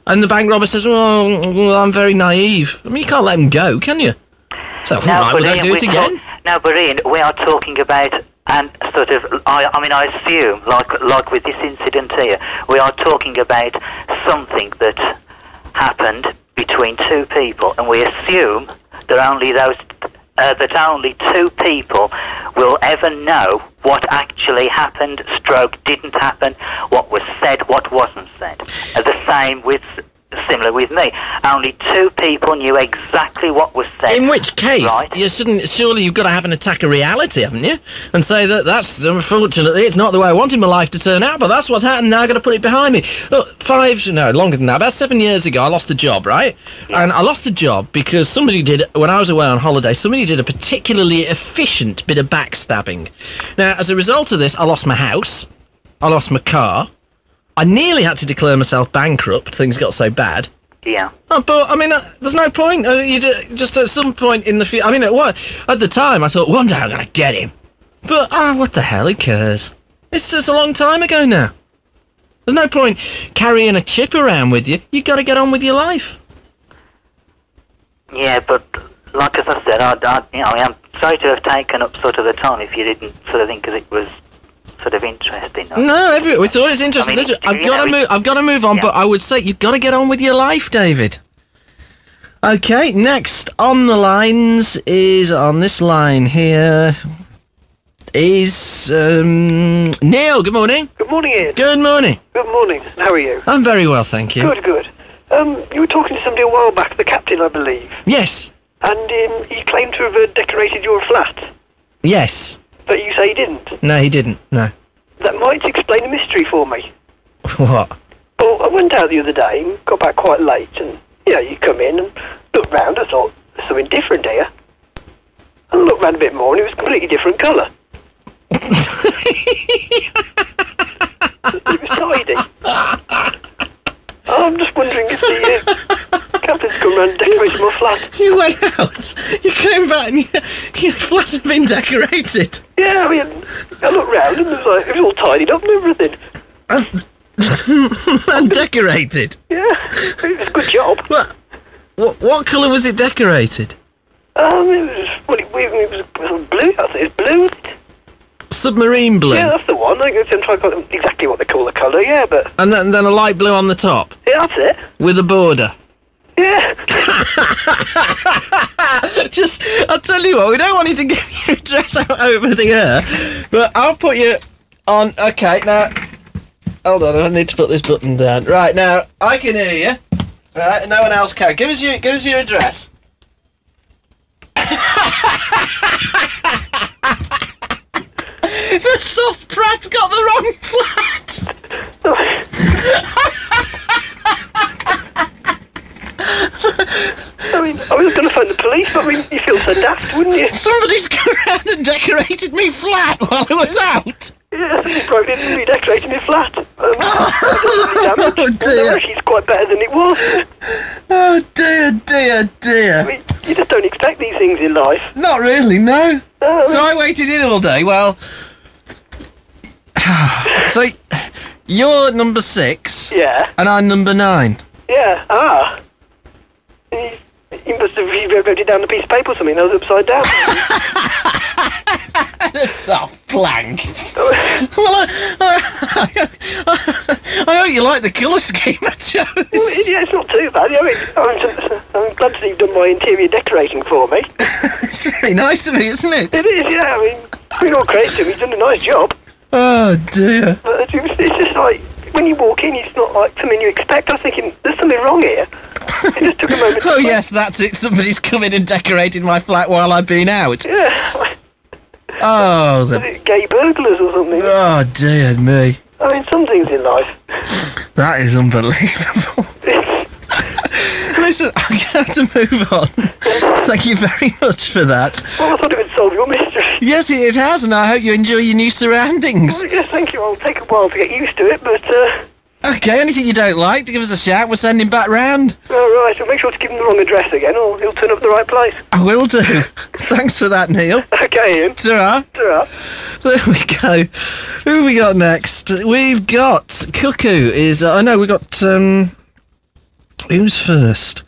Speaker 5: and the bank robber says, well, I'm very naive. I mean, you can't let him go, can you? So, would I do it again?
Speaker 11: No, but Ian, we are talking about... And sort of, I assume, like with this incident here, we are talking about something that happened between two people, and we assume that only two people will ever know what actually happened, stroke didn't happen, what was said, what wasn't said. Similar with me. Only two people knew exactly what was said.
Speaker 5: In which case,
Speaker 11: right?
Speaker 5: Surely you've got to have an attack of reality, haven't you? And say that's, unfortunately, it's not the way I wanted my life to turn out, but that's what's happened, now I've got to put it behind me. Look, longer than that, about 7 years ago, I lost a job, right? Yeah. And I lost the job because when I was away on holiday, somebody did a particularly efficient bit of backstabbing. Now, as a result of this, I lost my house, I lost my car, I nearly had to declare myself bankrupt. Things got so bad.
Speaker 11: Yeah.
Speaker 5: But I mean, there's no point. Just at some point in the future. I mean, at the time, I thought one day I'm gonna get him. But what the hell? Who cares? It's just a long time ago now. There's no point carrying a chip around with you. You got to get on with your life.
Speaker 11: Yeah, but like as I said, I'm sorry to have taken up sort of the time if you didn't sort of think because it was sort of interesting.
Speaker 5: No, we thought it's interesting. Listen, I've got to move on, but I would say you've got to get on with your life, David. Okay, next on the lines is, on this line here, is Neil. Good morning.
Speaker 15: Good morning, Ian.
Speaker 5: Good morning.
Speaker 15: Good morning. How are you?
Speaker 5: I'm very well, thank you.
Speaker 15: Good. You were talking to somebody a while back, the captain, I believe.
Speaker 5: Yes.
Speaker 15: And he claimed to have decorated your flat.
Speaker 5: Yes.
Speaker 15: But you say he didn't?
Speaker 5: No, he didn't, no.
Speaker 15: That might explain the mystery for me.
Speaker 5: What?
Speaker 15: Well, I went out the other day and got back quite late, and, you come in and look round, I thought, there's something different here. And I looked round a bit more, and it was a completely different colour. It was tidy. I'm just wondering if the captain's come round and decorated my flat.
Speaker 5: You went out, you came back, and your flat had been decorated.
Speaker 15: Yeah, I mean, I looked round and it was all tidied up and everything.
Speaker 5: And decorated?
Speaker 15: Yeah, it was a good job.
Speaker 5: What colour was it decorated?
Speaker 15: It was blue, I think it was blue.
Speaker 5: Submarine blue?
Speaker 15: Yeah, that's the one. I'm trying to find exactly what they call the colour, yeah, but...
Speaker 5: And then a light blue on the top?
Speaker 15: Yeah, that's it.
Speaker 5: With a border?
Speaker 15: Yeah.
Speaker 5: I'll tell you what, we don't want you to get your dress out over the air, but I'll put you on... Okay, now... Hold on, I need to put this button down. Right, now, I can hear you. Right, no one else can. Give us your address. The soft brat's got the wrong flat!
Speaker 15: I mean, I was going to phone the police, but I mean, you feel so daft, wouldn't you?
Speaker 5: Somebody's come around and decorated me flat while I was out!
Speaker 15: Yeah, somebody broke in and redecorated me flat.
Speaker 5: Oh dear!
Speaker 15: She's quite better than it was.
Speaker 5: Oh dear.
Speaker 15: I mean, you just don't expect these things in life.
Speaker 5: Not really, no. So I waited in all day, well... So, you're number 6.
Speaker 15: Yeah.
Speaker 5: And I'm number 9.
Speaker 15: Yeah, He must have wrote it down on a piece of paper or something. That was upside down.
Speaker 5: The soft plank. Well, I hope you like the colour scheme I chose.
Speaker 15: Well, yeah, it's not too bad. I mean, I'm glad to see you've done my interior decorating for me.
Speaker 5: It's very nice of me, isn't it?
Speaker 15: It is, yeah. I mean, we're all credit to him. He's done a nice job.
Speaker 5: Oh, dear.
Speaker 15: But it's just like, when you walk in, it's not like something you expect. I was thinking, there's something wrong here. It just took a moment.
Speaker 5: Oh, yes, that's it. Somebody's come in and decorated my flat while I've been out.
Speaker 15: Yeah.
Speaker 5: Oh,
Speaker 15: Was it gay burglars or something?
Speaker 5: Oh, dear me.
Speaker 15: I mean, some things in life.
Speaker 5: That is unbelievable. Listen, I'm going to have to move on. Thank you very much for that.
Speaker 15: Well, I thought it would solve your mystery.
Speaker 5: Yes, it has, and I hope you enjoy your new surroundings.
Speaker 15: Well, yes, thank you. It'll take a while to get used to it, but...
Speaker 5: Okay, anything you don't like, give us a shout. We'll send him back round.
Speaker 15: All right, so make sure to give him the wrong address again, or he'll turn up at the right place.
Speaker 5: I will do. Thanks for that, Neil.
Speaker 15: Okay, Ian.
Speaker 5: Ta-ra.
Speaker 15: Ta-ra.
Speaker 5: There we go. Who have we got next? We've got Cuckoo is... I know, we've got... Who's first?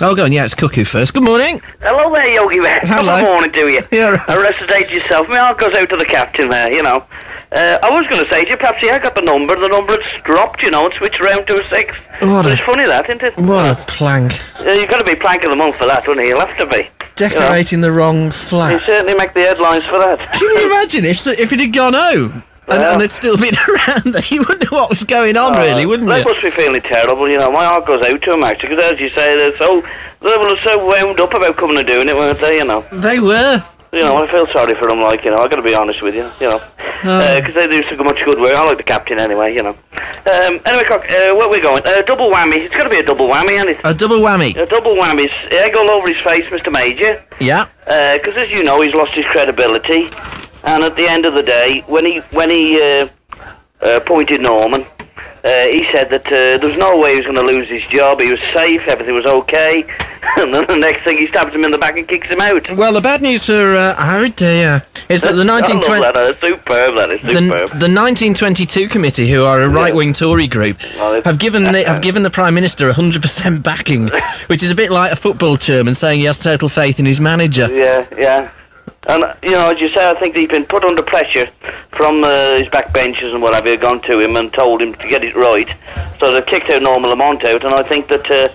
Speaker 5: Oh, go on, yeah, it's Cuckoo first. Good morning.
Speaker 16: Hello there, Yogi Man.
Speaker 5: Hello.
Speaker 16: Good morning to you.
Speaker 5: Yeah, right.
Speaker 16: Arrestate yourself. My heart goes out to the captain there, you know. I was going to say to you, perhaps he had got the number had dropped, you know, and switched around to a 6. But it's funny that, isn't it?
Speaker 5: What a plank.
Speaker 16: You've got to be plank of the month for that, wouldn't you? You'll have to be.
Speaker 5: Decorating the wrong flat.
Speaker 16: You certainly make the headlines for that.
Speaker 5: Can you imagine if it had gone home? And they'd still been around there, you wouldn't know what was going on, really, wouldn't you?
Speaker 16: They must be feeling terrible, you know. My heart goes out to them, actually, because as you say, they were so wound up about coming and doing it, weren't they, you know?
Speaker 5: They were.
Speaker 16: You know, I feel sorry for them, like, you know, I've got to be honest with you, you know. Because they do so much good work. I like the captain anyway, you know. Anyway, Cock, where are we going? Double whammy. It's got to be a double whammy, isn't it?
Speaker 5: A double whammy.
Speaker 16: A double whammy. Egg all over his face, Mr. Major.
Speaker 5: Yeah.
Speaker 16: Because, as you know, he's lost his credibility. And at the end of the day, when he appointed Norman, he said that there was no way he was going to lose his job. He was safe, everything was okay. And then the next thing, he stabs him in the back and kicks him out.
Speaker 5: Well, the bad news for Harry Dear is that the 1920...
Speaker 16: That is superb, that is superb.
Speaker 5: The 1922 committee, who are a right-wing Tory group, have given the Prime Minister 100% backing, which is a bit like a football chairman saying he has total faith in his manager.
Speaker 16: Yeah. And, you know, as you say, I think he's been put under pressure from his backbenchers and whatever, who've gone to him and told him to get it right. So they've kicked out Norman Lamont out, and I think that,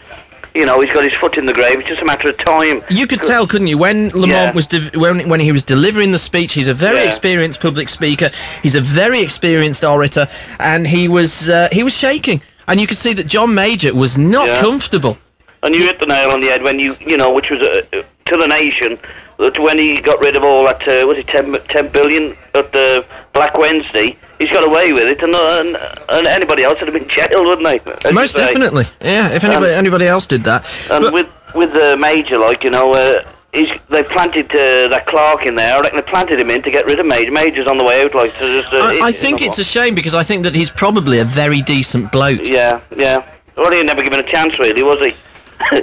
Speaker 16: you know, he's got his foot in the grave. It's just a matter of time.
Speaker 5: You could tell, couldn't you, when Lamont was when he was delivering the speech. He's a very experienced public speaker. He's a very experienced orator, and he was shaking. And you could see that John Major was not comfortable.
Speaker 16: And you hit the nail on the head when you know, which was to the nation, that when he got rid of all that, was it 10 billion at the Black Wednesday, he's got away with it, and anybody else would have been jailed, wouldn't they?
Speaker 5: Most definitely, yeah, if anybody else did that.
Speaker 16: And with the Major, like, you know, they planted that Clark in there. I reckon they planted him in to get rid of Major. Major's on the way out, like, to just...
Speaker 5: I think it's a shame, because I think that he's probably a very decent bloke.
Speaker 16: Yeah. Well, he never given a chance, really, was he?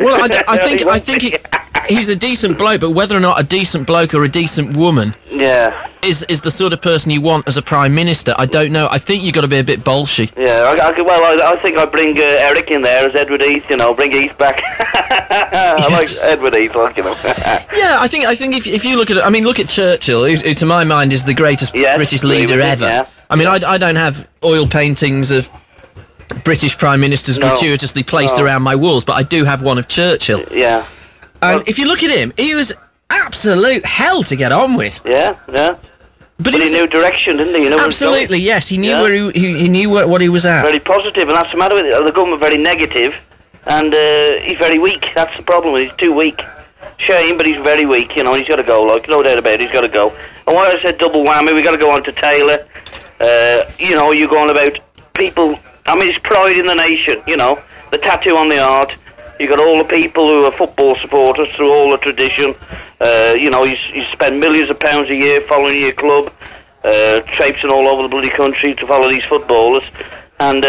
Speaker 5: Well, I think he's a decent bloke, but whether or not a decent bloke or a decent woman is the sort of person you want as a Prime Minister, I don't know. I think you've got to be a bit bolshy.
Speaker 16: Yeah, I think I'd bring Eric in there as Edward Heath, you know, bring Heath back. I like Edward Heath, like, you know.
Speaker 5: Yeah, I think if you look at it, I mean, look at Churchill, who to my mind is the greatest British leader ever.
Speaker 16: Yeah.
Speaker 5: I mean, I don't have oil paintings of British Prime Ministers gratuitously placed around my walls, but I do have one of Churchill.
Speaker 16: Yeah.
Speaker 5: And if you look at him, he was absolute hell to get on with.
Speaker 16: Yeah. But he knew direction, didn't he? You know
Speaker 5: absolutely, yes. He knew where he knew what he was at.
Speaker 16: Very positive, and that's the matter with it. The government very negative, and he's very weak. That's the problem. He's too weak. Shame, but he's very weak. You know, he's got to go. Like, no doubt about it. He's got to go. And why I said double whammy, we got to go on to Taylor. You know, you're going about people. I mean, it's pride in the nation, you know, the tattoo on the heart. You got all the people who are football supporters through all the tradition. You know, you spend millions of pounds a year following your club, traipsing all over the bloody country to follow these footballers. And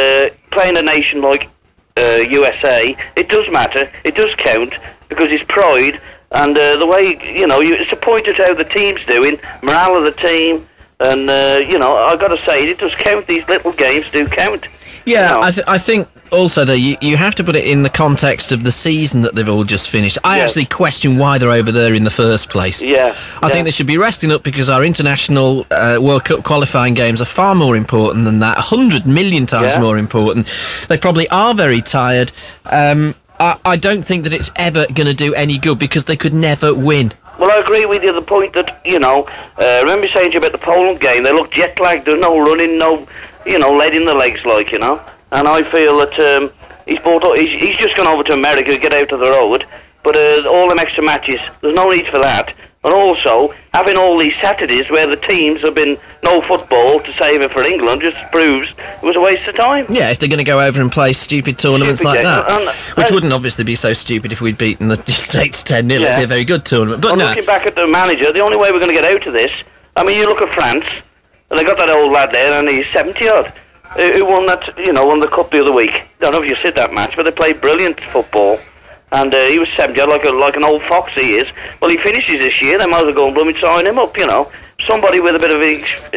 Speaker 16: playing a nation like USA, it does matter, it does count, because it's pride. And the way, you know, it's a point at how the team's doing, morale of the team. And, you know, I've got to say, it does count. These little games do count.
Speaker 5: Yeah, you know? I think also, though, you have to put it in the context of the season that they've all just finished. I actually question why they're over there in the first place.
Speaker 16: Yeah.
Speaker 5: I think they should be resting up because our international World Cup qualifying games are far more important than that, 100 million times more important. They probably are very tired. I don't think that it's ever going to do any good because they could never win.
Speaker 16: Well, I agree with you. The point that, remember saying to you about the Poland game, they look jet-lagged, there's no running, no, lead in the legs, like, And I feel that he's just gone over to America to get out of the road, but all them extra matches, there's no need for that. And also, having all these Saturdays where the teams have been no football to save it for England just proves it was a waste of time.
Speaker 5: Yeah, if they're going to go over and play stupid tournaments like that. Which wouldn't obviously be so stupid if we'd beaten the States 10-0. It'd be a very good tournament. But
Speaker 16: looking back at the manager, the only way we're going to get out of this, I mean, you look at France, and they got that old lad there, and he's 70-odd, who won that, won the cup the other week. Don't know if you said that match, but they played brilliant football. And he was 70, like an old fox he is. Well, he finishes this year, they might as well go and blooming sign him up, Somebody with a bit of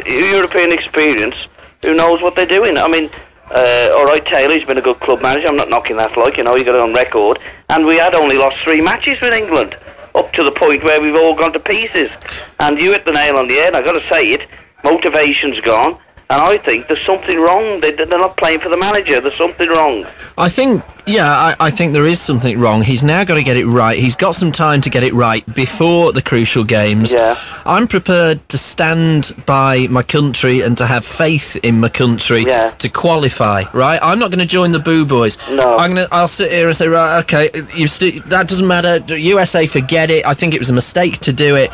Speaker 16: European experience who knows what they're doing. I mean, all right, Taylor's been a good club manager, I'm not knocking that, he got it on record. And we had only lost 3 matches with England, up to the point where we've all gone to pieces. And you hit the nail on the head, I've got to say it, motivation's gone. And I think there's something wrong. They're not playing for the manager. There's something wrong.
Speaker 5: I think there is something wrong. He's now got to get it right. He's got some time to get it right before the crucial games. Yeah. I'm prepared to stand by my country and to have faith in my country to qualify, right? I'm not going to join the boo boys.
Speaker 16: No.
Speaker 5: I'll sit here and say, right, okay, that doesn't matter. USA, forget it. I think it was a mistake to do it.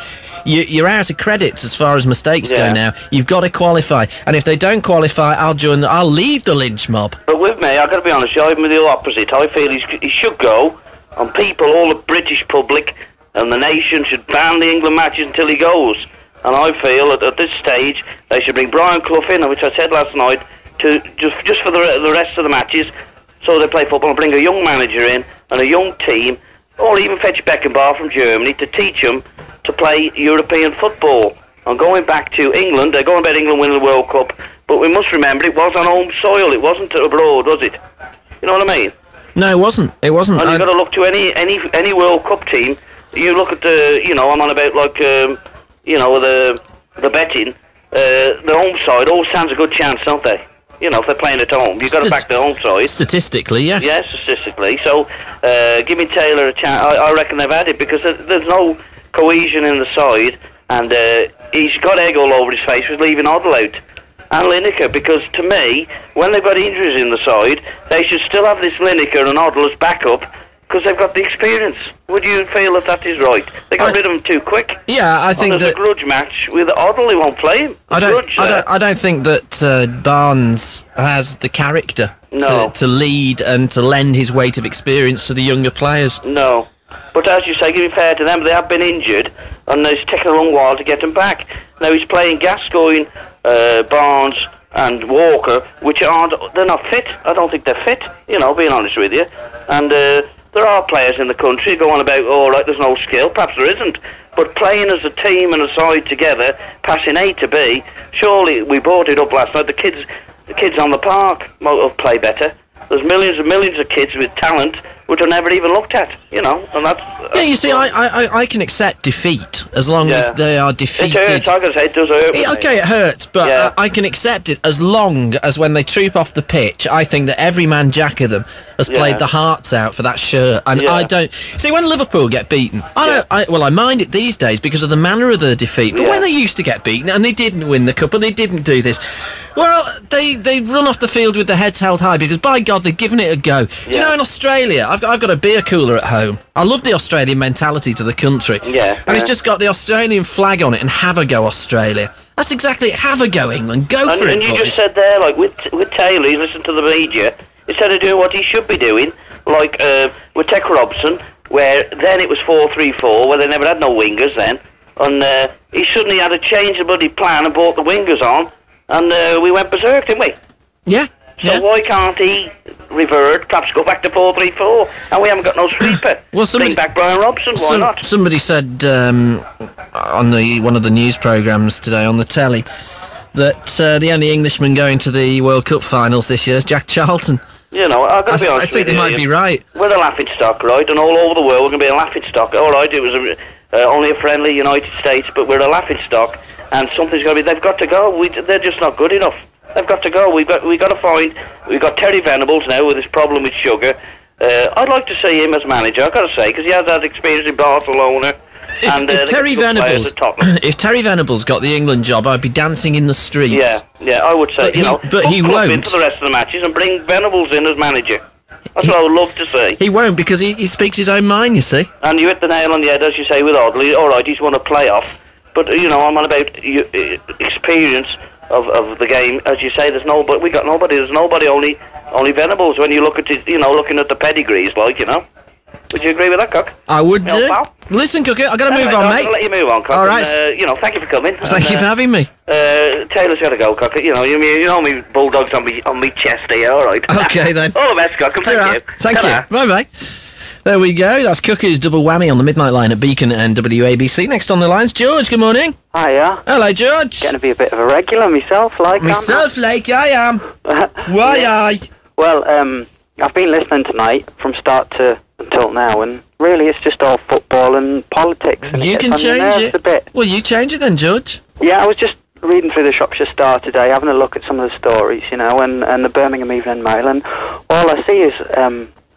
Speaker 5: You're out of credits as far as mistakes go now. You've got to qualify, and if they don't qualify, I'll lead the lynch mob.
Speaker 16: But with me, I've got to be honest, I'm the opposite. I feel he should go, and people, all the British public and the nation should ban the England matches until he goes. And I feel that at this stage, they should bring Brian Clough in, which I said last night, to just for the rest of the matches, so they play football, and bring a young manager in and a young team, or even fetch Beckenbauer from Germany to teach them to play European football. And going back to England, they're going about England winning the World Cup, but we must remember it was on home soil, it wasn't abroad, was it? You know what I mean?
Speaker 5: No, it wasn't. It wasn't.
Speaker 16: And you've got to look to any World Cup team. You look at I'm on about like, the betting, the home side always stands a good chance, don't they? If they're playing at home, you've got to back the home side.
Speaker 5: Statistically, yes.
Speaker 16: Yes, statistically. So, give me Taylor a chance. I reckon they've had it because there's no cohesion in the side, and he's got egg all over his face with leaving Oddle out and Lineker, because to me, when they've got injuries in the side, they should still have this Lineker and Oddle as backup because they've got the experience. Would you feel that is right? They got rid of him too quick.
Speaker 5: Yeah, I think
Speaker 16: there's a grudge match with Oddle. He won't play him.
Speaker 5: I don't think that Barnes has the character to lead and to lend his weight of experience to the younger players.
Speaker 16: No. But as you say, give me fair to them, they have been injured, and it's taken a long while to get them back. Now he's playing Gascoigne, Barnes, and Walker, they're not fit. I don't think they're fit, being honest with you. And there are players in the country going about, all right, there's no skill, perhaps there isn't. But playing as a team and a side together, passing A to B, surely, we brought it up last night, the kids on the park might play better. There's millions and millions of kids with talent which are never even looked at, and that's...
Speaker 5: Yeah, you see, I can accept defeat as long as they are defeated.
Speaker 16: It hurts, I can say it does hurt.
Speaker 5: It hurts, but I can accept it as long as when they troop off the pitch, I think that every man jack of them has played the hearts out for that shirt, and I don't... See, when Liverpool get beaten, I mind it these days because of the manner of their defeat, but when they used to get beaten, and they didn't win the cup, and they didn't do this, well, they run off the field with their heads held high because, by God, they've given it a go. Do you know, in Australia, I've got a beer cooler at home. I love the Australian mentality to the country. And it's just got the Australian flag on it, and have a go, Australia. That's exactly it. Have a go, England. Go for it,
Speaker 16: And you
Speaker 5: boys.
Speaker 16: just said there, like, with Taylor, you listen to the media, instead of doing what he should be doing, like with Tech Robson, where then it was 4-3-4, where they never had no wingers then, and he suddenly had to change the bloody plan and brought the wingers on, and we went berserk, didn't we?
Speaker 5: Yeah.
Speaker 16: So why can't he revert, perhaps go back to 4-3-4, and we haven't got no sweeper? Bring back Brian Robson, why not?
Speaker 5: Somebody said on one of the news programmes today on the telly that the only Englishman going to the World Cup finals this year is Jack Charlton.
Speaker 16: You know, I've got to be honest
Speaker 5: I think
Speaker 16: with
Speaker 5: they
Speaker 16: you.
Speaker 5: might be right.
Speaker 16: We're a laughing stock, right? And all over the world, we're going to be a laughing stock. All right, it was only a friendly United States, but we're a laughing stock, and something's got to be. They've got to go. They're just not good enough. They've got to go. We've got to find. We've got Terry Venables now with this problem with sugar. I'd like to see him as manager. I've got to say, because he has that experience in Barcelona.
Speaker 5: If Terry Venables got the England job, I'd be dancing in the streets.
Speaker 16: Yeah, I would say.
Speaker 5: But he won't.
Speaker 16: Into the rest of the matches and bring Venables in as manager. That's what I would love to see.
Speaker 5: He won't, because he speaks his own mind, you see.
Speaker 16: And you hit the nail on the head, as you say, with Audley. All right, he's won a playoff, but I'm on about experience of the game. As you say, there's nobody. We got nobody. There's nobody. Only Venables. When you look at it, looking at the pedigrees, Would you agree with that, Cock?
Speaker 5: I would do. Listen, Cookie, I've got to move on, mate.
Speaker 16: I'll let you move on, Cock.
Speaker 5: All right.
Speaker 16: And, thank you for coming.
Speaker 5: Thank you for having me.
Speaker 16: Taylor's got to go, Cock. You know me bulldogs on me chest here, all right.
Speaker 5: Okay, then.
Speaker 16: All the best, Cock, and thank you.
Speaker 5: Thank
Speaker 16: Ta-ra.
Speaker 5: you. Bye-bye. There we go. That's Cookie's double whammy on the Midnight Line at Beacon and WABC. Next on the lines, George. Good morning.
Speaker 17: Hiya.
Speaker 5: Hello, George.
Speaker 17: Going to be a bit of a regular myself, like.
Speaker 5: Myself, like I am. Why I?
Speaker 17: Well, I've been listening tonight from start to until now, and really it's just all football and politics. And
Speaker 5: You can change it.
Speaker 17: A bit.
Speaker 5: Well, you change it then, George.
Speaker 17: Yeah, I was just reading through the Shropshire Star today, having a look at some of the stories, and the Birmingham Evening Mail, and all I see is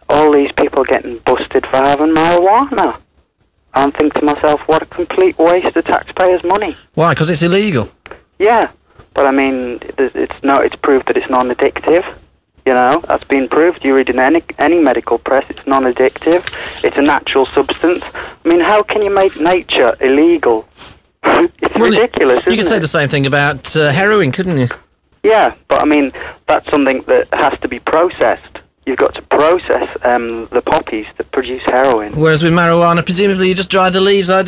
Speaker 17: all these people getting busted for having marijuana. I think to myself, what a complete waste of taxpayers' money.
Speaker 5: Why? Because it's illegal.
Speaker 17: Yeah, but I mean, it's proved that it's non-addictive. That's been proved. You read in any medical press, it's non-addictive. It's a natural substance. I mean, how can you make nature illegal? It's ridiculous, isn't it?
Speaker 5: You could say the same thing about heroin, couldn't you?
Speaker 17: Yeah, but I mean, that's something that has to be processed. You've got to process the poppies that produce heroin.
Speaker 5: Whereas with marijuana, presumably you just dry the leaves. I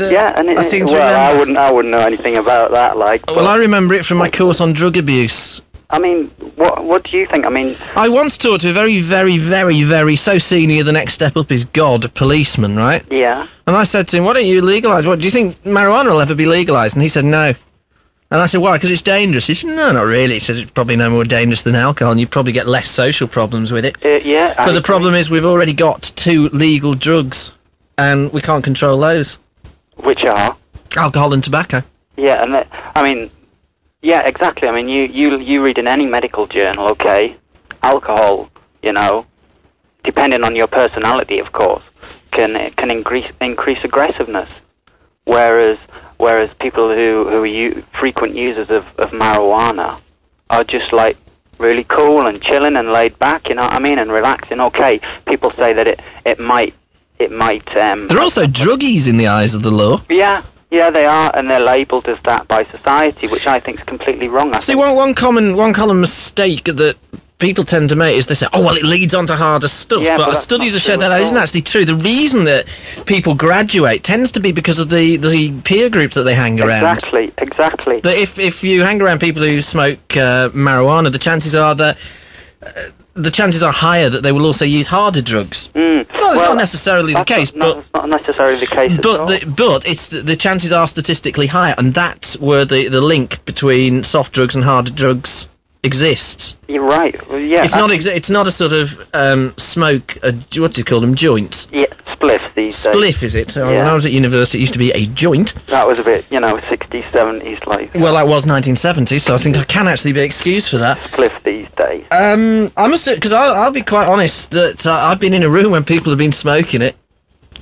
Speaker 5: seem to remember.
Speaker 17: I wouldn't know anything about that.
Speaker 5: Well, I remember it from my course on drug abuse.
Speaker 17: I mean, what do you think? I mean,
Speaker 5: I once talked to a very, very, very, very so senior. The next step up is God, a policeman, right?
Speaker 17: Yeah.
Speaker 5: And I said to him, "Why don't you legalise? What do you think marijuana will ever be legalised?" And he said, "No." And I said, "Why? Because it's dangerous." He said, "No, not really." He said, "It's probably no more dangerous than alcohol, and you probably get less social problems with it."
Speaker 17: Yeah.
Speaker 5: But the problem is we've already got 2 legal drugs, and we can't control those.
Speaker 17: Which are?
Speaker 5: Alcohol and tobacco.
Speaker 17: Yeah, and yeah, exactly. I mean, you read in any medical journal, okay, alcohol, depending on your personality, of course, can increase aggressiveness, whereas people who are frequent users of marijuana are just like really cool and chilling and laid back, you know what I mean, and relaxing. Okay, people say that it might.
Speaker 5: They're also druggies in the eyes of the law.
Speaker 17: Yeah, they are, and they're labelled as that by society, which I think is completely wrong.
Speaker 5: See, one common mistake that people tend to make is they say, "Oh, well, it leads on to harder stuff."
Speaker 17: Yeah, but
Speaker 5: studies have shown that isn't actually true. The reason that people graduate tends to be because of the peer groups that they hang around.
Speaker 17: Exactly.
Speaker 5: That if you hang around people who smoke marijuana, the chances are higher that they will also use harder drugs. Well, it's not necessarily the case, but
Speaker 17: it's not necessarily the case.
Speaker 5: But it's the chances are statistically higher, and that's where the link between soft drugs and harder drugs exists.
Speaker 17: You're right. Well, yeah.
Speaker 5: It's not a sort of smoke. What do you call them? Joints.
Speaker 17: Yeah, spliff these days.
Speaker 5: Spliff, is it? When I was at university, it used to be a joint.
Speaker 17: That was a bit, 60s, 70s, like.
Speaker 5: Well, that was 1970s, so I think I can actually be excused for that.
Speaker 17: Spliff these days.
Speaker 5: I must, because I'll be quite honest that I've been in a room when people have been smoking it.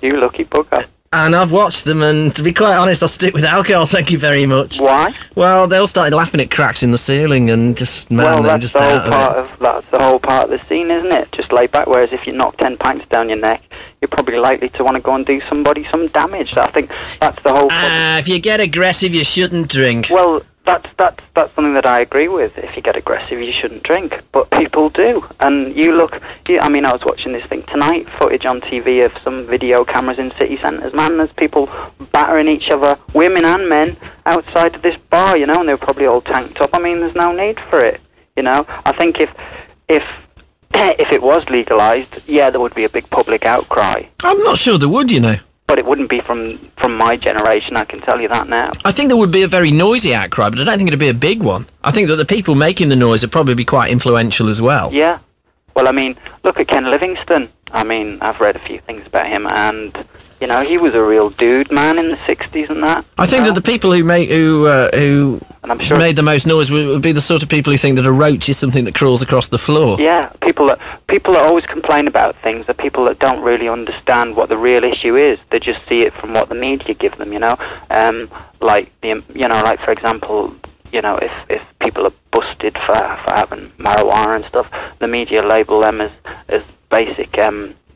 Speaker 17: You lucky bugger.
Speaker 5: And I've watched them, and to be quite honest, I'll stick with alcohol, thank you very much.
Speaker 17: Why?
Speaker 5: Well, they all started laughing at cracks in the ceiling and just,
Speaker 17: that's the whole part of the scene, isn't it? Just lay back, whereas if you knock 10 pints down your neck, you're probably likely to want to go and do somebody some damage. So I think that's the whole problem.
Speaker 5: If you get aggressive, you shouldn't drink.
Speaker 17: Well, that's something that I agree with. If you get aggressive, you shouldn't drink, but people do. And I was watching this thing tonight, footage on TV of some video cameras in city centres. Man, there's people battering each other, women and men, outside of this bar, and they were probably all tanked up. I mean, there's no need for it, I think if it was legalised, there would be a big public outcry.
Speaker 5: I'm not sure there would,
Speaker 17: But it wouldn't be from my generation, I can tell you that now.
Speaker 5: I think there would be a very noisy outcry, but I don't think it'd be a big one. I think that the people making the noise would probably be quite influential as well.
Speaker 17: Yeah. Well, I mean, look at Ken Livingstone. I mean, I've read a few things about him, and you know, he was a real dude, man, in the '60s and that.
Speaker 5: I think that the people who made the most noise would be the sort of people who think that a roach is something that crawls across the floor.
Speaker 17: Yeah, people that always complain about things are people that don't really understand what the real issue is. They just see it from what the media give them, you know. Like for example, you know, if people are busted for having marijuana and stuff, the media label them as basic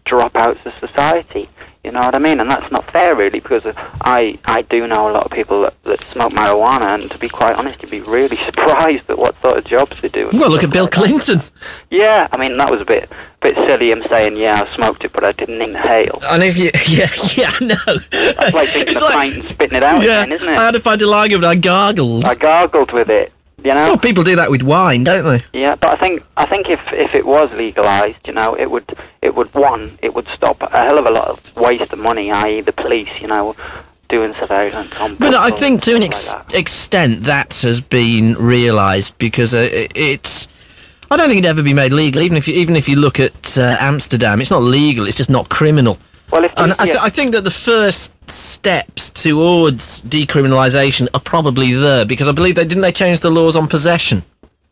Speaker 17: dropouts of society. You know what I mean? And that's not fair, really, because I do know a lot of people that smoke marijuana, and to be quite honest, you'd be really surprised at what sort of jobs they do.
Speaker 5: Well, look at Bill Clinton.
Speaker 17: Yeah, I mean, that was a bit silly, him saying, yeah, I smoked it, but I didn't inhale.
Speaker 5: And if you... Yeah, I know.
Speaker 17: That's like drinking a pint and spitting it out again, isn't it?
Speaker 5: I had a pint of lager, but I gargled.
Speaker 17: I gargled with it. You know?
Speaker 5: Well, people do that with wine, don't they?
Speaker 17: Yeah, but I think if it was legalised, you know, it would stop a hell of a lot of waste of money, i.e. the police, you know, doing surveillance on.
Speaker 5: But I think to an extent that has been realised, because it's. I don't think it'd ever be made legal, even if you look at Amsterdam. It's not legal; it's just not criminal.
Speaker 17: Well,
Speaker 5: I think that the first steps towards decriminalisation are probably there, because I believe didn't they change the laws on possession?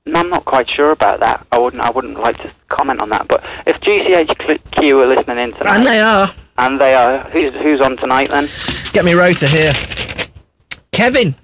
Speaker 17: No, I'm not quite sure about that. I wouldn't like to comment on that. But if GCHQ are listening in tonight,
Speaker 5: and they are,
Speaker 17: who's on tonight then?
Speaker 5: Get me rota here. Kevin.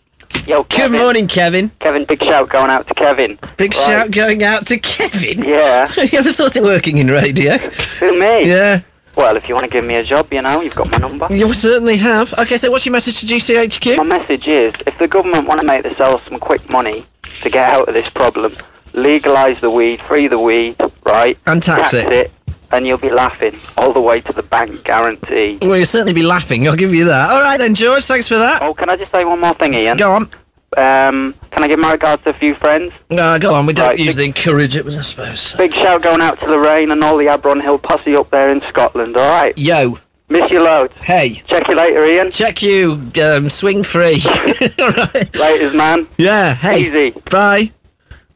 Speaker 17: Yo, Kevin.
Speaker 5: Good morning, Kevin.
Speaker 17: Kevin, big shout going out to Kevin.
Speaker 5: Big shout going out to Kevin.
Speaker 17: Yeah.
Speaker 5: You ever thought of working in radio?
Speaker 17: Who, me?
Speaker 5: Yeah.
Speaker 17: Well, if you want to give me a job, you know, you've got my number.
Speaker 5: You certainly have. Okay, so what's your message to GCHQ?
Speaker 17: My message is, if the government want to make themselves some quick money to get out of this problem, legalise the weed, free the weed, right?
Speaker 5: And tax it.
Speaker 17: And you'll be laughing all the way to the bank, guaranteed.
Speaker 5: Well, you'll certainly be laughing, I'll give you that. All right then, George, thanks for that.
Speaker 17: Oh, can I just say one more thing, Ian?
Speaker 5: Go on.
Speaker 17: Can I give my regards to a few friends?
Speaker 5: No, go on, we don't usually encourage it, but I suppose.
Speaker 17: Big shout going out to Lorraine and all the Abron Hill posse up there in Scotland, alright?
Speaker 5: Yo.
Speaker 17: Miss you loads.
Speaker 5: Hey.
Speaker 17: Check you later, Ian.
Speaker 5: Check you, swing free. Alright.
Speaker 17: Laters, man.
Speaker 5: Yeah, hey.
Speaker 17: Easy.
Speaker 5: Bye.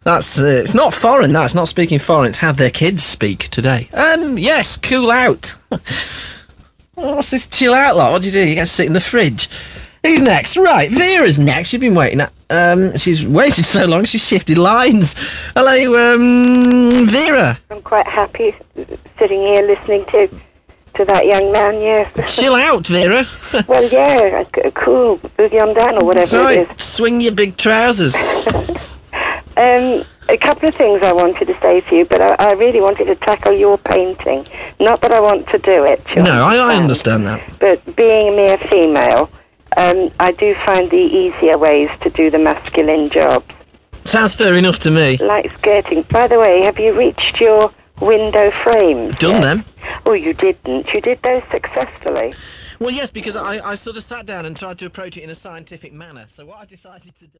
Speaker 5: That's, it's not foreign, no, it's not speaking foreign, it's how their kids speak today. Yes, cool out. What's this chill out lot? What do? You gotta sit in the fridge. Who's next? Right, Vera's next. She's been waiting she's waited so long she's shifted lines. Hello, Vera.
Speaker 18: I'm quite happy sitting here listening to that young man, yes.
Speaker 5: Chill out, Vera.
Speaker 18: Well, yeah, cool, boogie on down or whatever it is.
Speaker 5: Swing your big trousers.
Speaker 18: A couple of things I wanted to say to you, but I really wanted to tackle your painting. Not that I want to do it.
Speaker 5: No, I understand that.
Speaker 18: But being a mere female, I do find the easier ways to do the masculine jobs.
Speaker 5: Sounds fair enough to me.
Speaker 18: Like skirting. By the way, have you reached your window frames?
Speaker 5: Done them.
Speaker 18: Oh, you didn't. You did those successfully.
Speaker 5: Well, yes, because I sort of sat down and tried to approach it in a scientific manner. So what I decided to do...